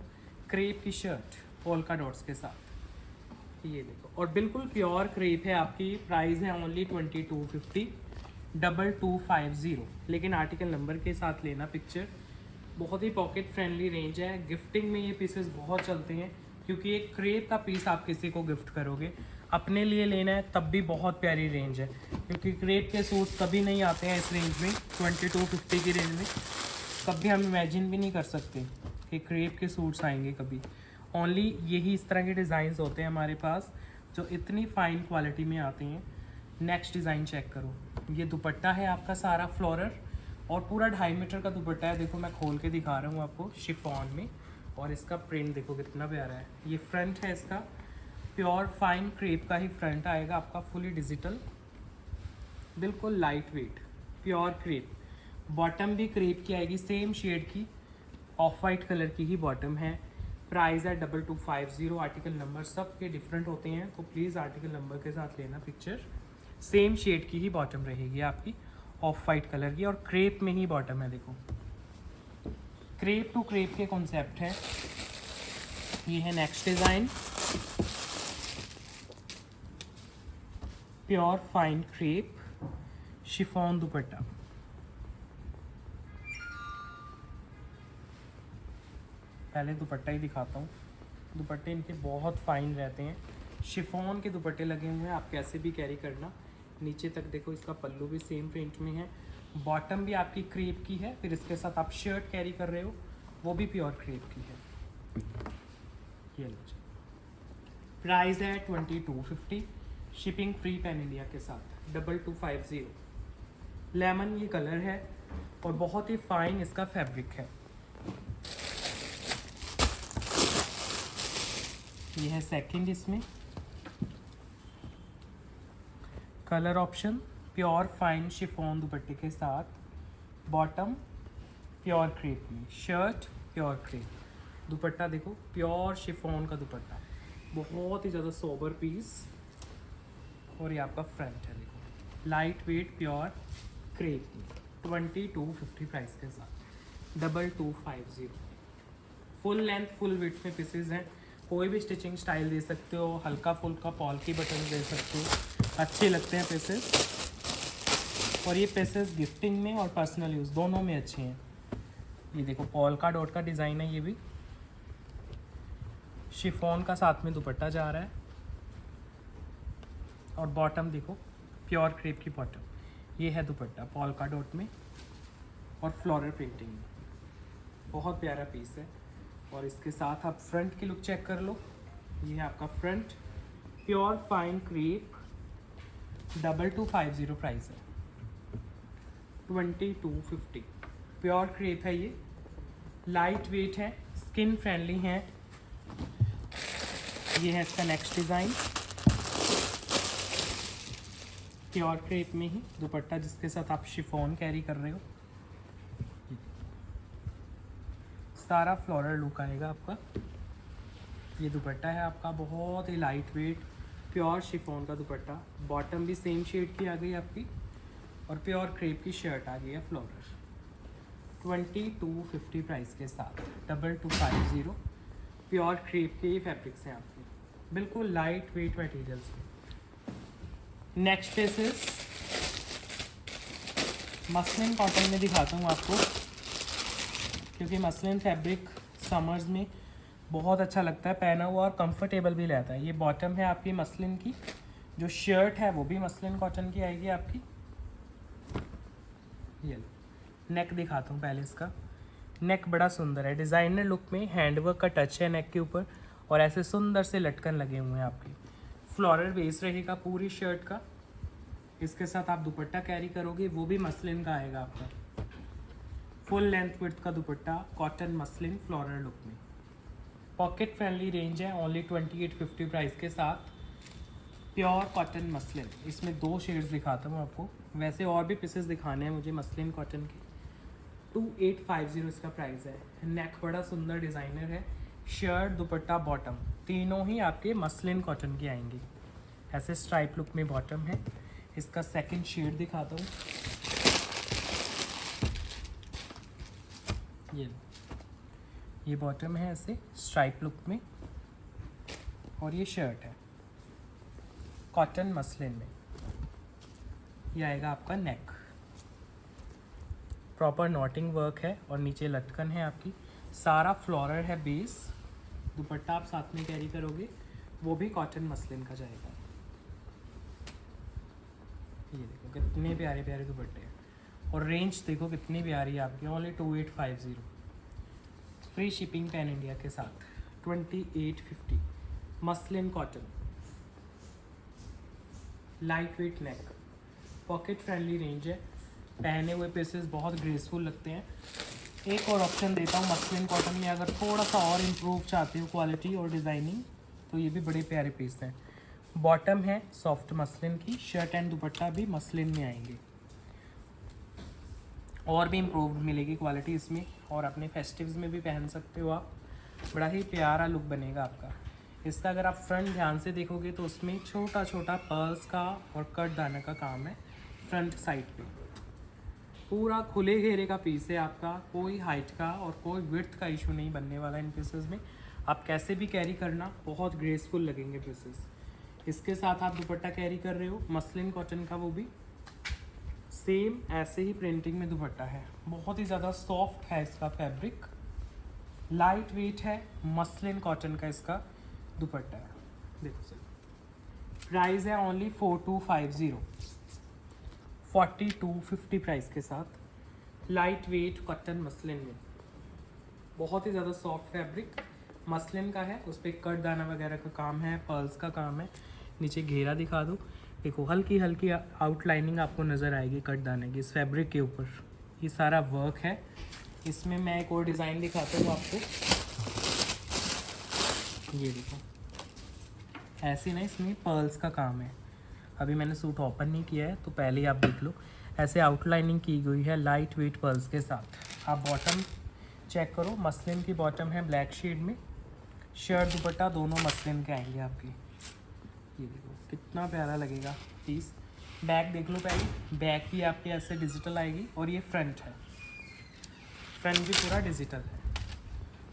क्रेप की शर्ट, पोल्का डॉट्स के साथ। ये देखो, और बिल्कुल प्योर क्रेप है आपकी। प्राइस है ओनली 2250, 2250, लेकिन आर्टिकल नंबर के साथ लेना पिक्चर। बहुत ही पॉकेट फ्रेंडली रेंज है, गिफ्टिंग में ये पीसेस बहुत चलते हैं, क्योंकि एक क्रेप का पीस आप किसी को गिफ्ट करोगे, अपने लिए लेना है तब भी बहुत प्यारी रेंज है, क्योंकि क्रेप के सूट कभी नहीं आते हैं इस रेंज में, 2250 की रेंज में। कभी हम इमेजिन भी नहीं कर सकते कि क्रेप के सूट्स आएंगे कभी, ओनली यही इस तरह के डिज़ाइंस होते हैं हमारे पास जो इतनी फाइन क्वालिटी में आते हैं। नेक्स्ट डिज़ाइन चेक करो, ये दुपट्टा है आपका सारा फ्लोरल और पूरा 2.5 मीटर का दुपट्टा है। देखो मैं खोल के दिखा रहा हूँ आपको शिफॉन में, और इसका प्रिंट देखो कितना प्यारा है। ये फ्रंट है इसका, प्योर फाइन क्रेप का ही फ्रंट आएगा आपका, फुली डिजिटल, बिल्कुल light wait, pure crepe. Bottom भी क्रेप की आएगी, सेम शेड की, ऑफ वाइट कलर की ही बॉटम है। प्राइस है 2250। आर्टिकल नंबर सब के डिफरेंट होते हैं, तो प्लीज़ आर्टिकल नंबर के साथ लेना पिक्चर। सेम शेड की ही बॉटम रहेगी आपकी, ऑफ वाइट कलर की, और क्रेप में ही बॉटम है। देखो क्रेप टू क्रेप के कॉन्सेप्ट है। ये है next design, pure fine crepe chiffon दुपट्टा। पहले दुपट्टा ही दिखाता हूँ। दुपट्टे इनके बहुत फाइन रहते हैं, शिफॉन के दुपट्टे लगे हुए हैं, आप कैसे भी कैरी करना। नीचे तक देखो, इसका पल्लू भी सेम प्रिंट में है, बॉटम भी आपकी क्रेप की है, फिर इसके साथ आप शर्ट कैरी कर रहे हो वो भी प्योर क्रेप की है। ये लो, प्राइस है 2250, शिपिंग फ्री पैन इंडिया के साथ। 2250। लेमन ये कलर है और बहुत ही फाइन इसका फैब्रिक है। ये है सेकंड, इसमें colour option, pure fine chiffon दुपट्टे के साथ, बॉटम प्योर क्रेप में, शर्ट प्योर क्रेप, दुपट्टा देखो प्योर शिफॉन का दुपट्टा, बहुत ही ज़्यादा सोबर पीस। और ये आपका फ्रंट है, देखो लाइट वेट प्योर क्रेप में, 2250 प्राइस के साथ। 2250। फुल लेंथ फुल विड्थ में पीसेज हैं, कोई भी स्टिचिंग स्टाइल दे सकते हो, हल्का फुल्का पॉल की बटन दे सकते हो, अच्छे लगते हैं पीसेस। और ये पीसेस गिफ्टिंग में और पर्सनल यूज़ दोनों में अच्छे हैं। ये देखो पॉल का डॉट का डिज़ाइन है, ये भी शिफॉन का साथ में दुपट्टा जा रहा है, और बॉटम देखो प्योर क्रेप की बॉटम। ये है दुपट्टा पॉल का डॉट में और फ्लोरल प्रिंटिंग में, बहुत प्यारा पीस है। और इसके साथ आप फ्रंट की लुक चेक कर लो, ये है आपका front, pure fine crepe, 2250 price है। 2250 प्योर क्रेप है, ये लाइट वेट है, स्किन फ्रेंडली है। ये है इसका नेक्स्ट डिज़ाइन, प्योर क्रेप में ही दुपट्टा जिसके साथ आप शिफॉन कैरी कर रहे हो। सारा फ्लोरल लुक आएगा आपका। ये दुपट्टा है आपका, बहुत ही लाइट वेट प्योर शिफॉन का दुपट्टा, बॉटम भी सेम शेड की आ गई आपकी, और प्योर क्रेप की शर्ट आ गई है फ्लोरल। 2250 प्राइस के साथ। 2250 प्योर क्रेप के ही फैब्रिक्स हैं आपके, बिल्कुल light wait materials. Next pieces muslin cotton में दिखाता हूँ आपको, क्योंकि मसलिन फैब्रिक समर्स में बहुत अच्छा लगता है पहना हुआ, और कंफर्टेबल भी रहता है। ये बॉटम है आपकी मसलिन की, जो शर्ट है वो भी मसलिन कॉटन की आएगी आपकी। ये नेक दिखाता हूँ पहले, इसका नेक बड़ा सुंदर है, डिज़ाइनर लुक में, हैंडवर्क का टच है नेक के ऊपर, और ऐसे सुंदर से लटकन लगे हुए हैं आपके। फ्लोरल बेस रहेगा पूरी शर्ट का, इसके साथ आप दुपट्टा कैरी करोगे वो भी मसलिन का आएगा आपका, फुल लेंथ विड्थ का दुपट्टा, कॉटन मसलिन फ्लोरल लुक में। पॉकेट फ्रेंडली रेंज है, ओनली 2850 प्राइस के साथ, प्योर कॉटन मसलिन। इसमें 2 शेड्स दिखाता हूँ आपको, वैसे और भी पीसेस दिखाने हैं मुझे मसलिन कॉटन के। 2850 इसका प्राइस है। नेक बड़ा सुंदर डिज़ाइनर है, शर्ट दुपट्टा बॉटम तीनों ही आपके मसलिन कॉटन के आएंगे। ऐसे स्ट्राइप लुक में बॉटम है। इसका सेकंड शेड दिखाता हूँ, ये बॉटम है ऐसे स्ट्राइप लुक में, और ये शर्ट है कॉटन मसलिन में। ये आएगा आपका नेक, प्रॉपर नॉटिंग वर्क है, और नीचे लटकन है आपकी, सारा फ्लोरल है बेस। दुपट्टा आप साथ में कैरी करोगे वो भी कॉटन मसलिन का जाएगा। ये देखो कितने प्यारे प्यारे दुपट्टे हैं, और रेंज देखो कितनी प्यारी है आपकी, only 2850, free shipping pan India के साथ। 2850 मसलिन कॉटन, लाइट वेट नेक, पॉकेट फ्रेंडली रेंज है। पहने हुए पीसेस बहुत ग्रेसफुल लगते हैं। एक और ऑप्शन देता हूँ मसलिन कॉटन में, अगर थोड़ा सा और इम्प्रूव चाहते हो क्वालिटी और डिज़ाइनिंग तो ये भी बड़े प्यारे पीस हैं। बॉटम है सॉफ्ट मसलिन की, शर्ट एंड दुपट्टा भी मसलिन में आएंगे। और भी इम्प्रूव मिलेगी क्वालिटी इसमें, और अपने फेस्टिव्स में भी पहन सकते हो आप। बड़ा ही प्यारा लुक बनेगा आपका। इसका अगर आप फ्रंट ध्यान से देखोगे तो उसमें छोटा छोटा पर्ल्स का और कट दाना का काम है फ्रंट साइड पे। पूरा खुले घेरे का पीस है आपका, कोई हाइट का और कोई विड्थ का इशू नहीं बनने वाला इन पीसेस में। आप कैसे भी कैरी करना, बहुत ग्रेसफुल लगेंगे पीसेस। इसके साथ आप दुपट्टा कैरी कर रहे हो मसलिन कॉटन का, वो भी सेम ऐसे ही प्रिंटिंग में दुपट्टा है। बहुत ही ज़्यादा सॉफ्ट है इसका फैब्रिक, लाइट वेट है, मसलिन कॉटन का इसका दुपट्टा है। देखो सर, प्राइस है ओनली 4250, 4250 प्राइस के साथ, लाइट वेट कॉटन मसलिन में। बहुत ही ज़्यादा सॉफ्ट फैब्रिक मसलिन का है, उस पर कट दाना वगैरह का काम है, पर्ल्स का काम है। नीचे घेरा दिखा दो, देखो हल्की हल्की आउटलाइनिंग आपको नज़र आएगी कट दाने की इस फैब्रिक के ऊपर। ये सारा वर्क है। इसमें मैं एक और डिज़ाइन दिखाता हूँ आपको, ये देखो ऐसे ना, इसमें पर्ल्स का काम है। अभी मैंने सूट ओपन नहीं किया है तो पहले ही आप देख लो, ऐसे आउटलाइनिंग की गई है लाइट वेट पर्ल्स के साथ। आप बॉटम चेक करो, मसलिन की बॉटम है ब्लैक शेड में, शर्ट दुपट्टा दोनों मसलिन के आएंगे आपके। ये देखो कितना प्यारा लगेगा पीस। बैक देख लो पहले, बैक भी आपके ऐसे डिजिटल आएगी, और ये फ्रंट है, फ्रंट भी पूरा डिजिटल है,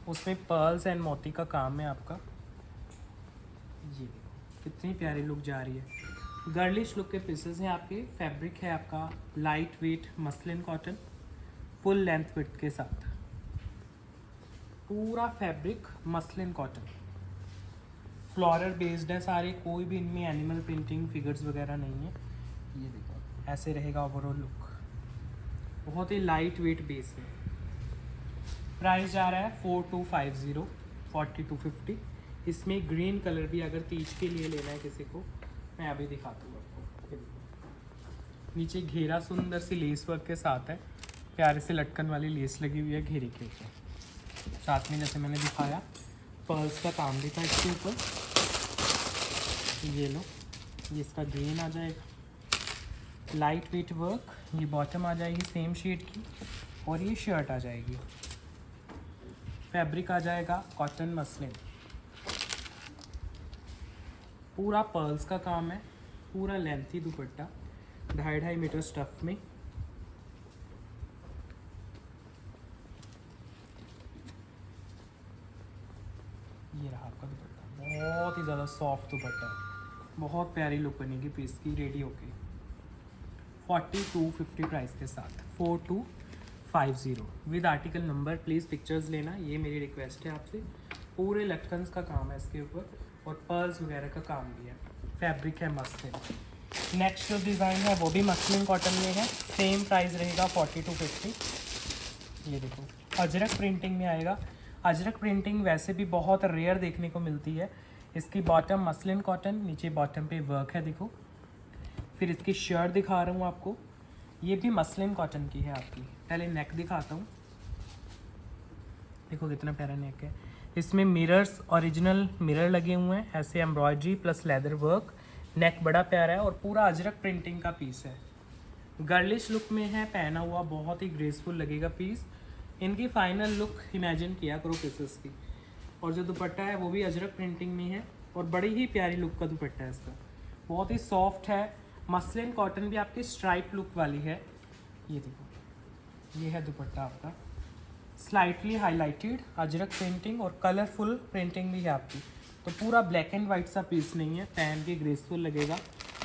उसमें पर्ल्स एंड मोती का काम है आपका। ये देखो कितनी प्यारी लुक जा रही है। गर्लिश लुक के पीसेस हैं आपके। फैब्रिक है आपका light weight muslin cotton, full length width के साथ, पूरा fabric muslin cotton. Floral based है सारे, कोई भी इनमें एनिमल प्रिंटिंग फिगर्स वगैरह नहीं है। ये देखो ऐसे रहेगा ओवरऑल लुक, बहुत ही लाइट वेट बेस है। प्राइस जा रहा है 4250, 4250। इसमें ग्रीन कलर भी अगर तीज के लिए लेना है किसी को, मैं अभी दिखाता हूँ आपको। नीचे घेरा सुंदर सी लेस वर्क के साथ है, प्यारे से लटकन वाली लेस लगी हुई है घेरे के ऊपर। साथ में जैसे मैंने दिखाया पर्ल्स का काम भी था इसके ऊपर। ये लो, ये इसका ग्रीन आ जाएगा, लाइट वेट वर्क। ये बॉटम आ जाएगी सेम शेड की, और ये शर्ट आ जाएगी। फैब्रिक आ जाएगा कॉटन मसलिन, पूरा पर्ल्स का काम है, पूरा लेंथी दुपट्टा 2.5 मीटर स्टफ में। ये रहा आपका दुपट्टा, बहुत ही ज़्यादा सॉफ्ट दुपट्टा है, बहुत प्यारी लुक बनेगी पीस की रेडी होके। 4250 प्राइस के साथ, 4250 with article number. Please pictures लेना, ये मेरी रिक्वेस्ट है आपसे। पूरे लटकन्स का काम है इसके ऊपर, और पर्ल्स वगैरह का काम भी है। फैब्रिक है मसलिन। नेक्स्ट जो डिज़ाइन है वो भी मसलिन कॉटन में है, सेम प्राइस रहेगा 4250। ये देखो अजरक प्रिंटिंग में आएगा। अजरक प्रिंटिंग वैसे भी बहुत रेयर देखने को मिलती है। इसकी बॉटम मसलिन कॉटन, नीचे बॉटम पे वर्क है देखो। फिर इसकी शर्ट दिखा रहा हूँ आपको, ये भी मसलिन कॉटन की है आपकी। पहले नेक दिखाता हूँ, देखो कितना प्यारा नेक है। इसमें मिरर्स, ओरिजिनल मिरर लगे हुए हैं, ऐसे एम्ब्रॉयडरी प्लस लेदर वर्क। नेक बड़ा प्यारा है और पूरा अजरक प्रिंटिंग का पीस है। गर्लिश लुक में है पहना हुआ, बहुत ही ग्रेसफुल लगेगा पीस। इनकी फाइनल लुक इमेजिन किया करो पीसेस की। और जो दुपट्टा है वो भी अजरक प्रिंटिंग में है, और बड़ी ही प्यारी लुक का दुपट्टा है इसका, बहुत ही सॉफ्ट है। मसलिन कॉटन भी आपकी स्ट्राइप लुक वाली है। ये देखो, ये है दुपट्टा आपका, स्लाइटली हाईलाइटेड अजरक प्रिंटिंग और कलरफुल प्रिंटिंग भी है आपकी। तो पूरा ब्लैक एंड वाइट सा पीस नहीं है, पहन के ग्रेसफुल लगेगा।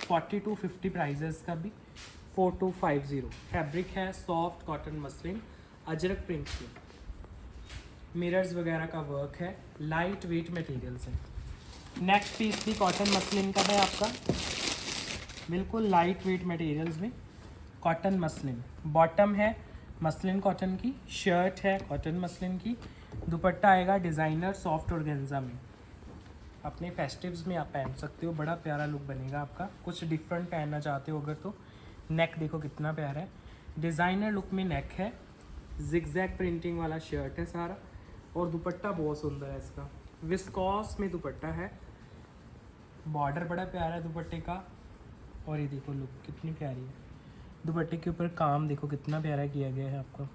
4250 प्राइस है इसका भी, 4250। फैब्रिक है soft cotton muslin, Ajrak print की, मिरर्स वगैरह का वर्क है, लाइट वेट मटेरियल्स है। नेक्स्ट पीस भी कॉटन मसलिन का है आपका, बिल्कुल लाइट वेट मटेरियल्स में कॉटन मसलिन। बॉटम है मसलिन कॉटन की, शर्ट है कॉटन मसलिन की, दुपट्टा आएगा डिज़ाइनर सॉफ्ट ऑर्गेन्जा में, अपने फेस्टिव्स में आप पहन सकते हो, बड़ा प्यारा लुक बनेगा आपका। कुछ डिफरेंट पहनना चाहते हो अगर तो नेक देखो कितना प्यारा है, डिज़ाइनर लुक में नेक है, जिगजैग प्रिंटिंग वाला शर्ट है सारा, और दुपट्टा बहुत सुंदर है इसका, विस्कॉस में दुपट्टा है, बॉर्डर बड़ा प्यारा है दुपट्टे का, और ये देखो लुक कितनी प्यारी है। दुपट्टे के ऊपर काम देखो कितना प्यारा किया गया है आपका,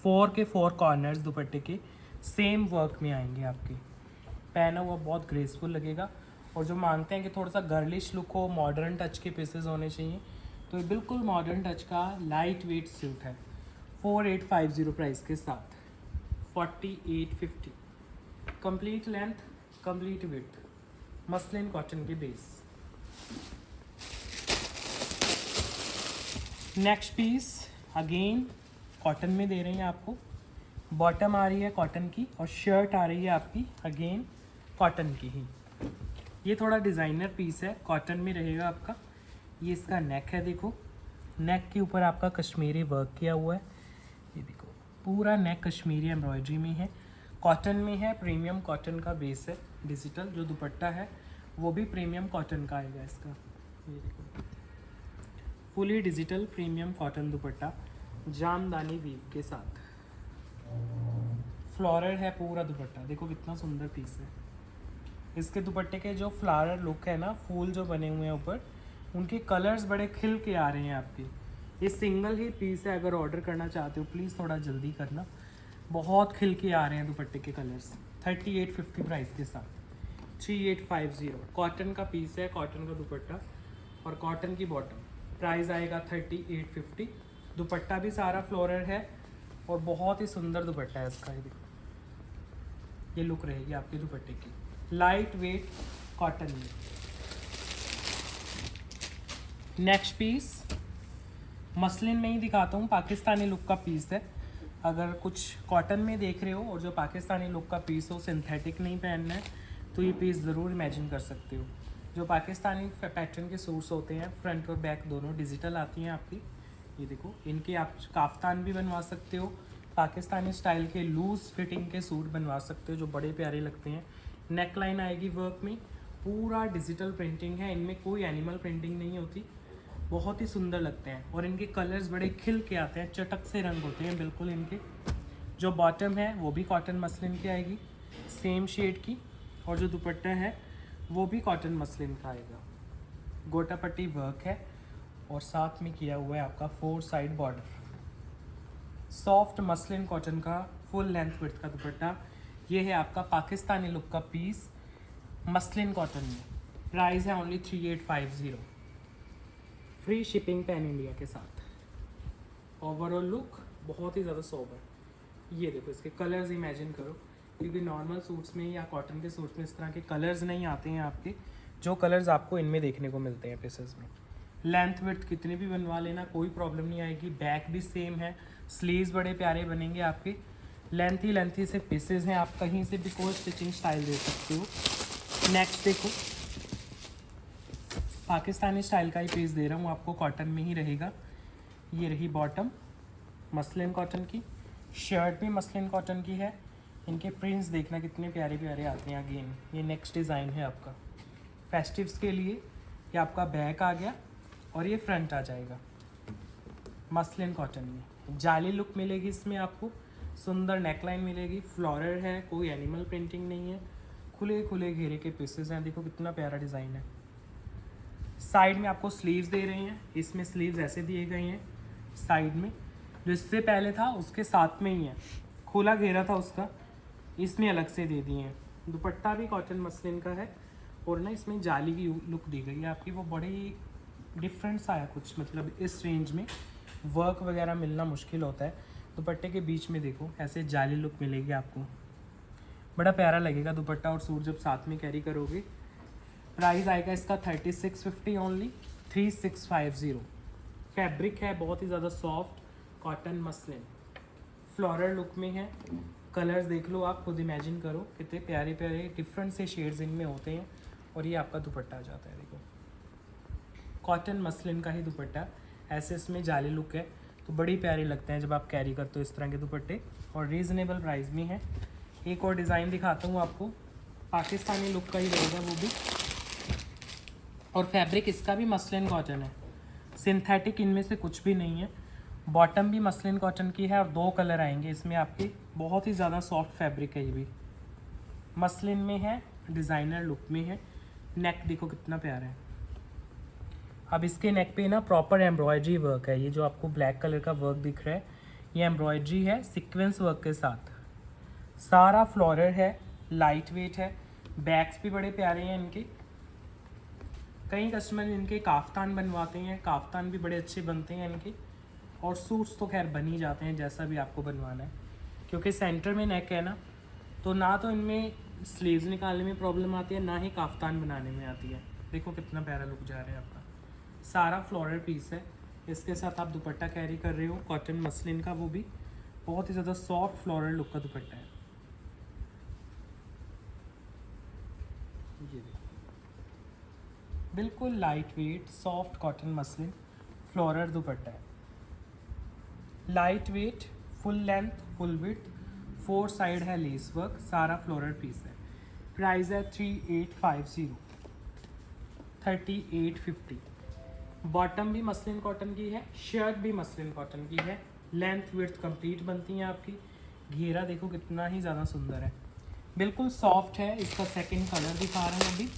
4 के 4 कॉर्नर्स दुपट्टे के सेम वर्क में आएंगे आपके, पहना हुआ बहुत ग्रेसफुल लगेगा। और जो मांगते हैं कि थोड़ा सा गर्लिश लुक हो, मॉडर्न टच के पीसेस होने चाहिए, तो ये बिल्कुल मॉडर्न टच का लाइट वेट सूट है, 4850 प्राइस के साथ, 4850, complete length complete width, muslin cotton के बेस। नेक्स्ट पीस अगेन कॉटन में दे रहे हैं आपको, बॉटम आ रही है कॉटन की और शर्ट आ रही है आपकी अगेन कॉटन की ही। ये थोड़ा डिज़ाइनर पीस है, कॉटन में रहेगा आपका। ये इसका नेक है, देखो नेक के ऊपर आपका कश्मीरी वर्क किया हुआ है, ये देखो पूरा नेक कश्मीरी एम्ब्रॉयडरी में है, कॉटन में है, प्रीमियम कॉटन का बेस है डिजिटल। जो दुपट्टा है वो भी प्रीमियम कॉटन का आएगा इसका, ये देखो fully digital premium cotton dupatta Jamdani weave के साथ, फ्लोरल है पूरा दुपट्टा, देखो कितना सुंदर पीस है। इसके दुपट्टे के जो फ्लावर लुक है ना, फूल जो बने हुए हैं ऊपर, उनके कलर्स बड़े खिल के आ रहे हैं आपके। ये सिंगल ही पीस है, अगर ऑर्डर करना चाहते हो प्लीज़ थोड़ा जल्दी करना, बहुत खिल के आ रहे हैं दुपट्टे के कलर्स। 3850 प्राइस के साथ, 3850, कॉटन का पीस है, कॉटन का दुपट्टा और कॉटन की बॉटम, प्राइस आएगा 3850। दुपट्टा भी सारा फ्लोरल है और बहुत ही सुंदर दुपट्टा है इसका, ये देखो ये लुक रहेगी आपके दुपट्टे की, लाइट वेट कॉटन में। नेक्स्ट पीस मसलिन में ही दिखाता हूँ, पाकिस्तानी लुक का पीस है। अगर कुछ कॉटन में देख रहे हो और जो पाकिस्तानी लुक का पीस हो, सिंथेटिक नहीं पहनना है, तो ये पीस ज़रूर इमेजिन कर सकते हो। जो पाकिस्तानी पैटर्न के सूट्स होते हैं, फ्रंट और बैक दोनों डिजिटल आती हैं आपकी, ये देखो इनके आप काफ्तान भी बनवा सकते हो, पाकिस्तानी स्टाइल के लूज़ फिटिंग के सूट बनवा सकते हो जो बड़े प्यारे लगते हैं। नेक लाइन आएगी वर्क में, पूरा डिजिटल प्रिंटिंग है, इनमें कोई एनिमल प्रिंटिंग नहीं होती, बहुत ही सुंदर लगते हैं और इनके कलर्स बड़े खिल के आते हैं, चटक से रंग होते हैं बिल्कुल इनके। जो बॉटम है वो भी कॉटन मसलिन की आएगी सेम शेड की, और जो दुपट्टा है वो भी कॉटन मसलिन का आएगा, गोटा पट्टी वर्क है और साथ में किया हुआ है आपका 4 side border. Soft muslin cotton का फुल लेंथ विड्थ का दुपट्टा, ये है आपका पाकिस्तानी लुक का पीस मसलिन कॉटन में, प्राइस है only 3850, free shipping pan India के साथ। ओवरऑल लुक बहुत ही ज़्यादा सोबर। ये देखो इसके कलर्स इमेजिन करो, क्योंकि नॉर्मल सूट्स में या कॉटन के सूट्स में इस तरह के कलर्स नहीं आते हैं आपके, जो कलर्स आपको इनमें देखने को मिलते हैं पीसेस में। लेंथ विड्थ कितनी भी बनवा लेना, कोई प्रॉब्लम नहीं आएगी। बैक भी सेम है, स्लीव्स बड़े प्यारे बनेंगे आपके, लेंथी से पीसेस हैं, आप कहीं से भी कोई स्टिचिंग स्टाइल दे सकते हो। नेक्स्ट देखो पाकिस्तानी स्टाइल का ही पीस दे रहा हूँ आपको, कॉटन में ही रहेगा। ये रही बॉटम मसलिन कॉटन की, शर्ट भी मसलिन कॉटन की है। इनके प्रिंट्स देखना कितने प्यारे प्यारे आते हैं। अगेन ये नेक्स्ट डिज़ाइन है आपका फेस्टिव्स के लिए। ये आपका बैक आ गया और ये फ्रंट आ जाएगा मसलिन कॉटन में। जाली लुक मिलेगी इसमें आपको, सुंदर नेकलाइन मिलेगी, फ्लोरल है, कोई एनिमल प्रिंटिंग नहीं है, खुले खुले घेरे के पीसेस हैं। देखो कितना प्यारा डिज़ाइन है। साइड में आपको स्लीव्स दे रहे हैं, इसमें स्लीव्स ऐसे दिए गए हैं साइड में, जो इससे पहले था उसके साथ में ही है, खुला घेरा था उसका, इसमें अलग से दे दिए हैं। दुपट्टा भी कॉटन मसलिन का है और ना इसमें जाली की लुक दी गई है आपकी, वो बड़ी डिफरेंट सा है कुछ, मतलब इस रेंज में वर्क वगैरह मिलना मुश्किल होता है। दुपट्टे के बीच में देखो ऐसे जाली लुक मिलेगी आपको, बड़ा प्यारा लगेगा दुपट्टा और सूट जब साथ में कैरी करोगे। प्राइस आएगा इसका 3650 ओनली, 3650। फैब्रिक है बहुत ही ज़्यादा soft cotton muslin, floral look में है। कलर्स देख लो आप, खुद इमेजिन करो कितने प्यारे प्यारे डिफरेंट से शेड्स इनमें होते हैं। और ये आपका दुपट्टा आ जाता है, देखो कॉटन मसलिन का ही दुपट्टा, ऐसे इसमें जाली लुक है तो बड़ी प्यारी लगते हैं जब आप कैरी करते हो इस तरह के दुपट्टे, और रीज़नेबल प्राइस में है। एक और डिज़ाइन दिखाता हूँ आपको, पाकिस्तानी लुक का ही रहेगा वो भी। और फैब्रिक इसका भी मसलिन कॉटन है, सिंथेटिक इनमें से कुछ भी नहीं है। बॉटम भी मसलिन कॉटन की है और 2 कलर आएंगे इसमें आपके। बहुत ही ज़्यादा सॉफ्ट फैब्रिक है ये भी, मसलिन में है, डिज़ाइनर लुक में है। नेक देखो कितना प्यारा है। अब इसके नेक पे ना प्रॉपर एम्ब्रॉयडरी वर्क है। ये जो आपको ब्लैक कलर का वर्क दिख रहा है ये एम्ब्रॉयडरी है सीक्वेंस वर्क के साथ। सारा फ्लोरल है, लाइट वेट है। बैग्स भी बड़े प्यारे हैं इनके। कई कस्टमर इनके काफ्तान बनवाते हैं, काफ्तान भी बड़े अच्छे बनते हैं इनके। और सूट्स तो खैर बन ही जाते हैं जैसा भी आपको बनवाना है, क्योंकि सेंटर में नेक है ना, तो ना तो इनमें स्लीव्स निकालने में प्रॉब्लम आती है, ना ही काफ्तान बनाने में आती है। देखो कितना प्यारा लुक जा रहा है आपका। सारा फ्लोरल पीस है। इसके साथ आप दुपट्टा कैरी कर रहे हो कॉटन मसलिन का, वो भी बहुत ही ज़्यादा सॉफ्ट फ्लोरल लुक का दुपट्टा है। ये देखो बिल्कुल light weight soft cotton muslin floral dupatta है। Light weight, full length, full width, 4 side है लेस वर्क, सारा फ्लोरल पीस है। प्राइस है 3850, 3850। बॉटम भी मसलिन कॉटन की है, शर्ट भी मसलिन कॉटन की है। लेंथ विड्थ कंप्लीट बनती है आपकी। घेरा देखो कितना ही ज़्यादा सुंदर है, बिल्कुल सॉफ्ट है। इसका सेकंड कलर दिखा रहे हैं अभी।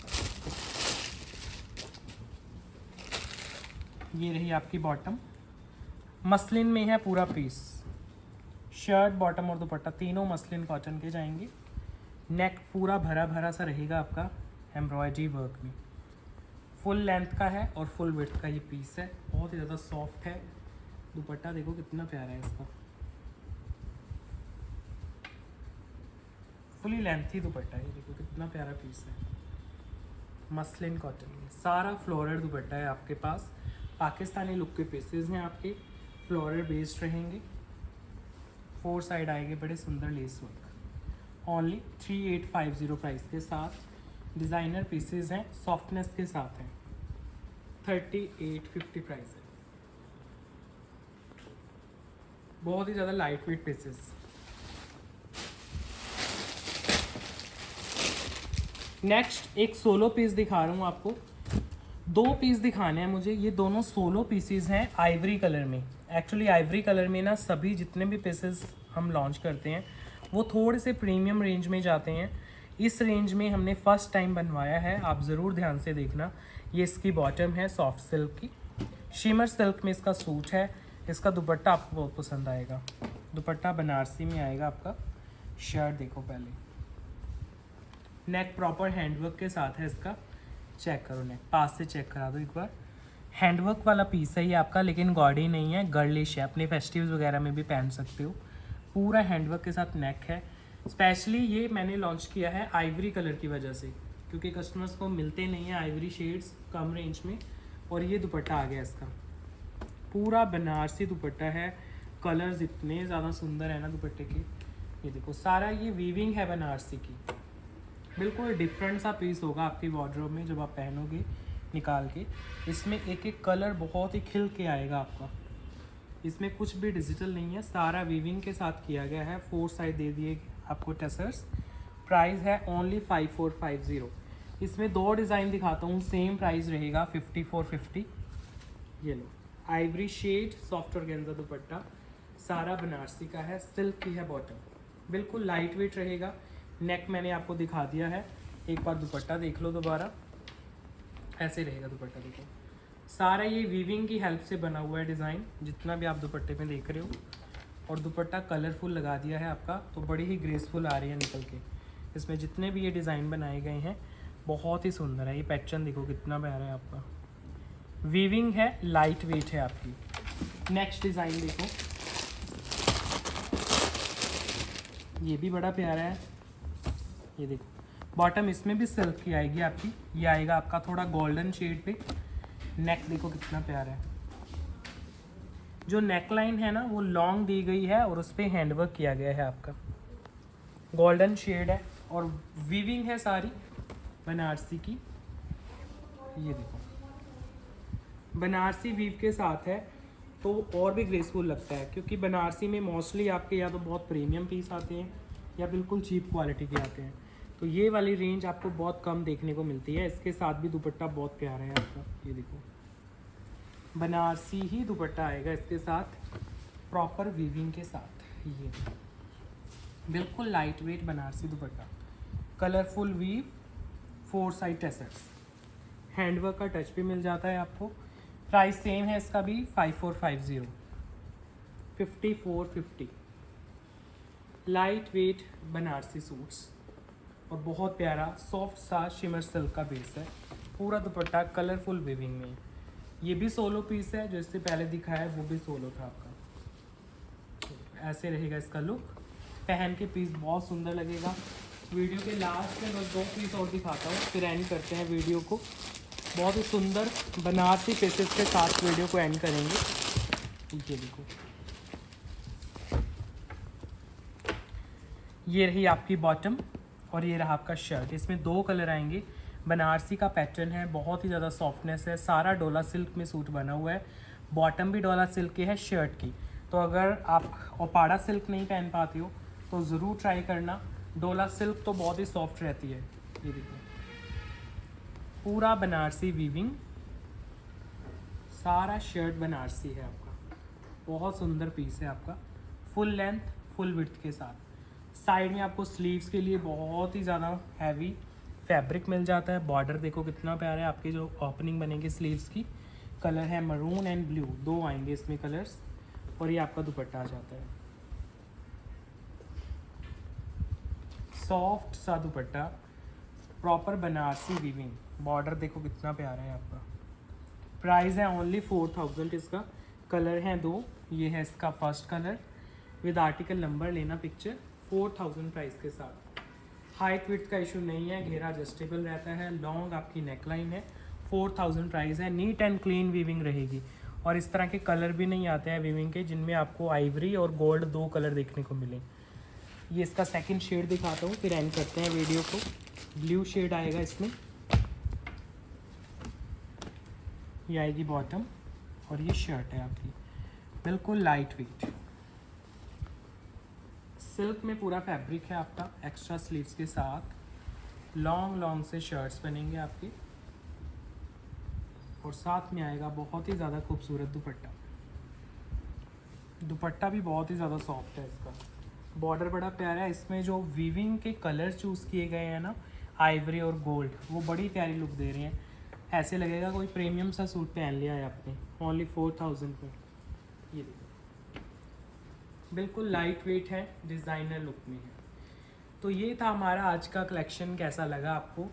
ये रही आपकी बॉटम, मसलिन में है पूरा पीस। शर्ट, बॉटम और दुपट्टा तीनों मसलिन कॉटन के जाएंगे। नेक पूरा भरा भरा सा रहेगा आपका एम्ब्रॉयडरी वर्क में। फुल लेंथ का है और फुल विड्थ का ये पीस है, बहुत ही ज़्यादा सॉफ्ट है। दुपट्टा देखो कितना प्यारा है इसका, फुली लेंथी दुपट्टा है। ये देखो कितना प्यारा पीस है, मसलिन कॉटन में। सारा फ्लोरल दुपट्टा है आपके पास। पाकिस्तानी लुक के पीसेस हैं आपके, फ्लोरल बेस्ड रहेंगे। 4 साइड आएंगे बड़े सुंदर लेस वर्क। ओनली 3850 प्राइस के साथ। डिज़ाइनर पीसेस हैं, सॉफ्टनेस के साथ हैं। 3850 प्राइस है। बहुत ही ज़्यादा लाइट वेट पीसेस। नेक्स्ट एक सोलो पीस दिखा रहा हूँ आपको। 2 पीस दिखाने हैं मुझे। ये दोनों सोलो पीसेस हैं आइवरी कलर में। एक्चुअली आइवरी कलर में ना सभी जितने भी पीसेस हम लॉन्च करते हैं वो थोड़े से प्रीमियम रेंज में जाते हैं। इस रेंज में हमने फर्स्ट टाइम बनवाया है, आप ज़रूर ध्यान से देखना। ये इसकी बॉटम है सॉफ्ट सिल्क की, शिमर सिल्क में इसका सूट है। इसका दुपट्टा आपको बहुत पसंद आएगा। दुपट्टा बनारसी में आएगा आपका। शर्ट देखो पहले, नेक प्रॉपर हैंडवर्क के साथ है इसका। चेक करो नेक, पास से चेक करा दो एक बार। हैंडवर्क वाला पीस है ये आपका, लेकिन गॉडी नहीं है, गर्लिश है। अपने फेस्टिवल्स वगैरह में भी पहन सकते हो। पूरा हैंडवर्क के साथ नेक है। स्पेशली ये मैंने लॉन्च किया है आइवरी कलर की वजह से, क्योंकि कस्टमर्स को मिलते नहीं है आइवरी शेड्स कम रेंज में। और ये दुपट्टा आ गया इसका, पूरा बनारसी दुपट्टा है। कलर्स इतने ज़्यादा सुंदर है ना दुपट्टे के। ये देखो सारा ये वीविंग है बनारसी की। बिल्कुल डिफरेंट सा पीस होगा आपकी वार्डरोब में जब आप पहनोगे निकाल के। इसमें एक एक कलर बहुत ही खिल के आएगा आपका। इसमें कुछ भी डिजिटल नहीं है, सारा वीविंग के साथ किया गया है। 4 साइड दे दिए आपको टसर्स। प्राइस है ओनली 5450। इसमें 2 डिज़ाइन दिखाता हूँ, सेम प्राइस रहेगा 5450। ये लो ivory shade soft organza dupatta, सारा बनारसी का है, सिल्क की है बॉटम, बिल्कुल लाइट वेट रहेगा। नेक मैंने आपको दिखा दिया है, एक बार दुपट्टा देख लो दोबारा। ऐसे रहेगा दुपट्टा देखो। सारा ये वीविंग की हेल्प से बना हुआ है डिज़ाइन, जितना भी आप दुपट्टे में देख रहे हो। और दुपट्टा कलरफुल लगा दिया है आपका, तो बड़ी ही ग्रेसफुल आ रही है निकल के। इसमें जितने भी ये डिज़ाइन बनाए गए हैं बहुत ही सुंदर है। ये पैटर्न देखो कितना प्यारा है आपका। वीविंग है, लाइट वेट है आपकी। नेक्स्ट डिज़ाइन देखो, ये भी बड़ा प्यारा है। ये देखो बॉटम इसमें भी सिल्क की आएगी आपकी। ये आएगा आपका थोड़ा गोल्डन शेड पे। नेक देखो कितना प्यारा है। जो नेक लाइन है ना वो लॉन्ग दी गई है और उस पर हैंडवर्क किया गया है आपका। गोल्डन शेड है और वीविंग है सारी बनारसी की। ये देखो बनारसी वीव के साथ है तो और भी ग्रेसफुल लगता है, क्योंकि बनारसी में मोस्टली आपके या तो बहुत प्रीमियम पीस आते हैं या बिल्कुल चीप क्वालिटी के आते हैं। तो ये वाली रेंज आपको बहुत कम देखने को मिलती है। इसके साथ भी दुपट्टा बहुत प्यारा है आपका, ये देखो बनारसी ही दुपट्टा आएगा इसके साथ, प्रॉपर वीविंग के साथ। ये बिल्कुल light weight Banarasi dupatta, colourful weave, 4 side tassels, handwork का टच भी मिल जाता है आपको। प्राइस सेम है इसका भी 5450, 5450। लाइट वेट बनारसी सूट्स और बहुत प्यारा सॉफ्ट सा शिमर सिल्क का बेस है। पूरा दुपट्टा कलरफुल वीविंग में। ये भी सोलो पीस है, जो इससे पहले दिखाया है वो भी सोलो था आपका। ऐसे रहेगा इसका लुक, पहन के पीस बहुत सुंदर लगेगा। वीडियो के लास्ट में बस 2 पीस और दिखाता हूँ, फिर एंड करते हैं वीडियो को। बहुत ही सुंदर बनारसी पीसेस के साथ वीडियो को एंड करेंगे। ये देखो, ये रही आपकी बॉटम और ये रहा आपका शर्ट। इसमें 2 कलर आएंगे। बनारसी का पैटर्न है, बहुत ही ज़्यादा सॉफ्टनेस है, सारा डोला सिल्क में सूट बना हुआ है। बॉटम भी डोला सिल्क की है शर्ट की। तो अगर आप ओपाड़ा सिल्क नहीं पहन पाते हो तो ज़रूर ट्राई करना। डोला सिल्क तो बहुत ही सॉफ्ट रहती है। ये देखो पूरा बनारसी वीविंग, सारा शर्ट बनारसी है आपका। बहुत सुंदर पीस है आपका, फुल लेंथ फुल विड्थ के साथ। साइड में आपको स्लीव्स के लिए बहुत ही ज़्यादा हैवी फैब्रिक मिल जाता है। बॉर्डर देखो कितना प्यारा है, आपकी जो ओपनिंग बनेगी स्लीव्स की। कलर है मरून एंड ब्लू, 2 आएंगे इसमें कलर्स। और ये आपका दुपट्टा आ जाता है, सॉफ्ट सा दुपट्टा, प्रॉपर बनारसी वीविंग। बॉर्डर देखो कितना प्यारा है आपका। प्राइस है ओनली 4000 इसका। कलर है 2, ये है इसका first colour with article number लेना पिक्चर। 4000 प्राइस के साथ। हाइट विड्थ का इशू नहीं है, घेरा एडजस्टेबल रहता है। लॉन्ग आपकी नेकलाइन है। 4000 प्राइस है। नीट एंड क्लीन वीविंग रहेगी और इस तरह के कलर भी नहीं आते हैं वीविंग के जिनमें आपको आइवरी और गोल्ड 2 कलर देखने को मिले। ये इसका सेकंड शेड दिखाता हूँ, फिर एंड करते हैं वीडियो को। ब्लू शेड आएगा इसमें, ये आएगी बॉटम और ये शर्ट है आपकी, बिल्कुल लाइट वेट। सिल्क में पूरा फैब्रिक है आपका, एक्स्ट्रा स्लीव्स के साथ। लॉन्ग से शर्ट्स बनेंगे आपकी और साथ में आएगा बहुत ही ज़्यादा खूबसूरत दुपट्टा। दुपट्टा भी बहुत ही ज़्यादा सॉफ्ट है इसका। बॉर्डर बड़ा प्यारा है। इसमें जो वीविंग के कलर चूज़ किए गए हैं ना, आइवरी और गोल्ड, वो बड़ी प्यारी लुक दे रहे हैं। ऐसे लगेगा कोई प्रीमियम सा सूट पहन लिया है आपने। ओनली 4000 पर। ये देखो बिल्कुल लाइट वेट है, डिज़ाइनर लुक में है। तो ये था हमारा आज का कलेक्शन। कैसा लगा आपको?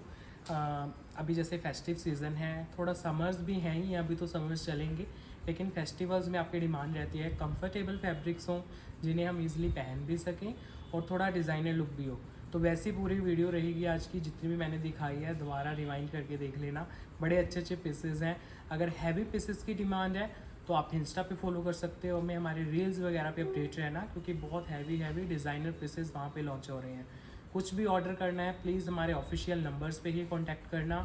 अभी जैसे फेस्टिव सीज़न है, थोड़ा समर्स भी हैं ही, अभी तो समर्स चलेंगे, लेकिन फेस्टिवल्स में आपकी डिमांड रहती है कंफर्टेबल फैब्रिक्स हों जिन्हें हम इजीली पहन भी सकें और थोड़ा डिज़ाइनर लुक भी हो। तो वैसी पूरी वीडियो रहेगी आज की, जितनी भी मैंने दिखाई है दोबारा रिवाइंड करके देख लेना। बड़े अच्छे पीसेस हैं। अगर हैवी पीसेस की डिमांड है तो आप इंस्टा पे फॉलो कर सकते हो, मैं हमारे रील्स वगैरह पे अपडेट रहना, क्योंकि बहुत हैवी डिज़ाइनर पीसेस वहाँ पे लॉन्च हो रहे हैं। कुछ भी ऑर्डर करना है प्लीज़ हमारे ऑफिशियल नंबर्स पे ही कांटेक्ट करना।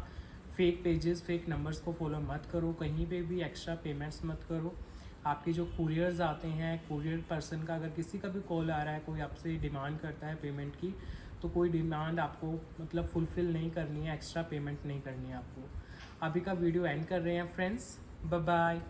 फेक पेजेस, फेक नंबर्स को फॉलो मत करो, कहीं पे भी एक्स्ट्रा पेमेंट्स मत करो। आपके जो कुरियर्स आते हैं, कुरियर पर्सन का अगर किसी का भी कॉल आ रहा है, कोई आपसे डिमांड करता है पेमेंट की, तो कोई डिमांड आपको मतलब फुलफ़िल नहीं करनी है, एक्स्ट्रा पेमेंट नहीं करनी है आपको। अभी का वीडियो एंड कर रहे हैं फ्रेंड्स, बाय बाय।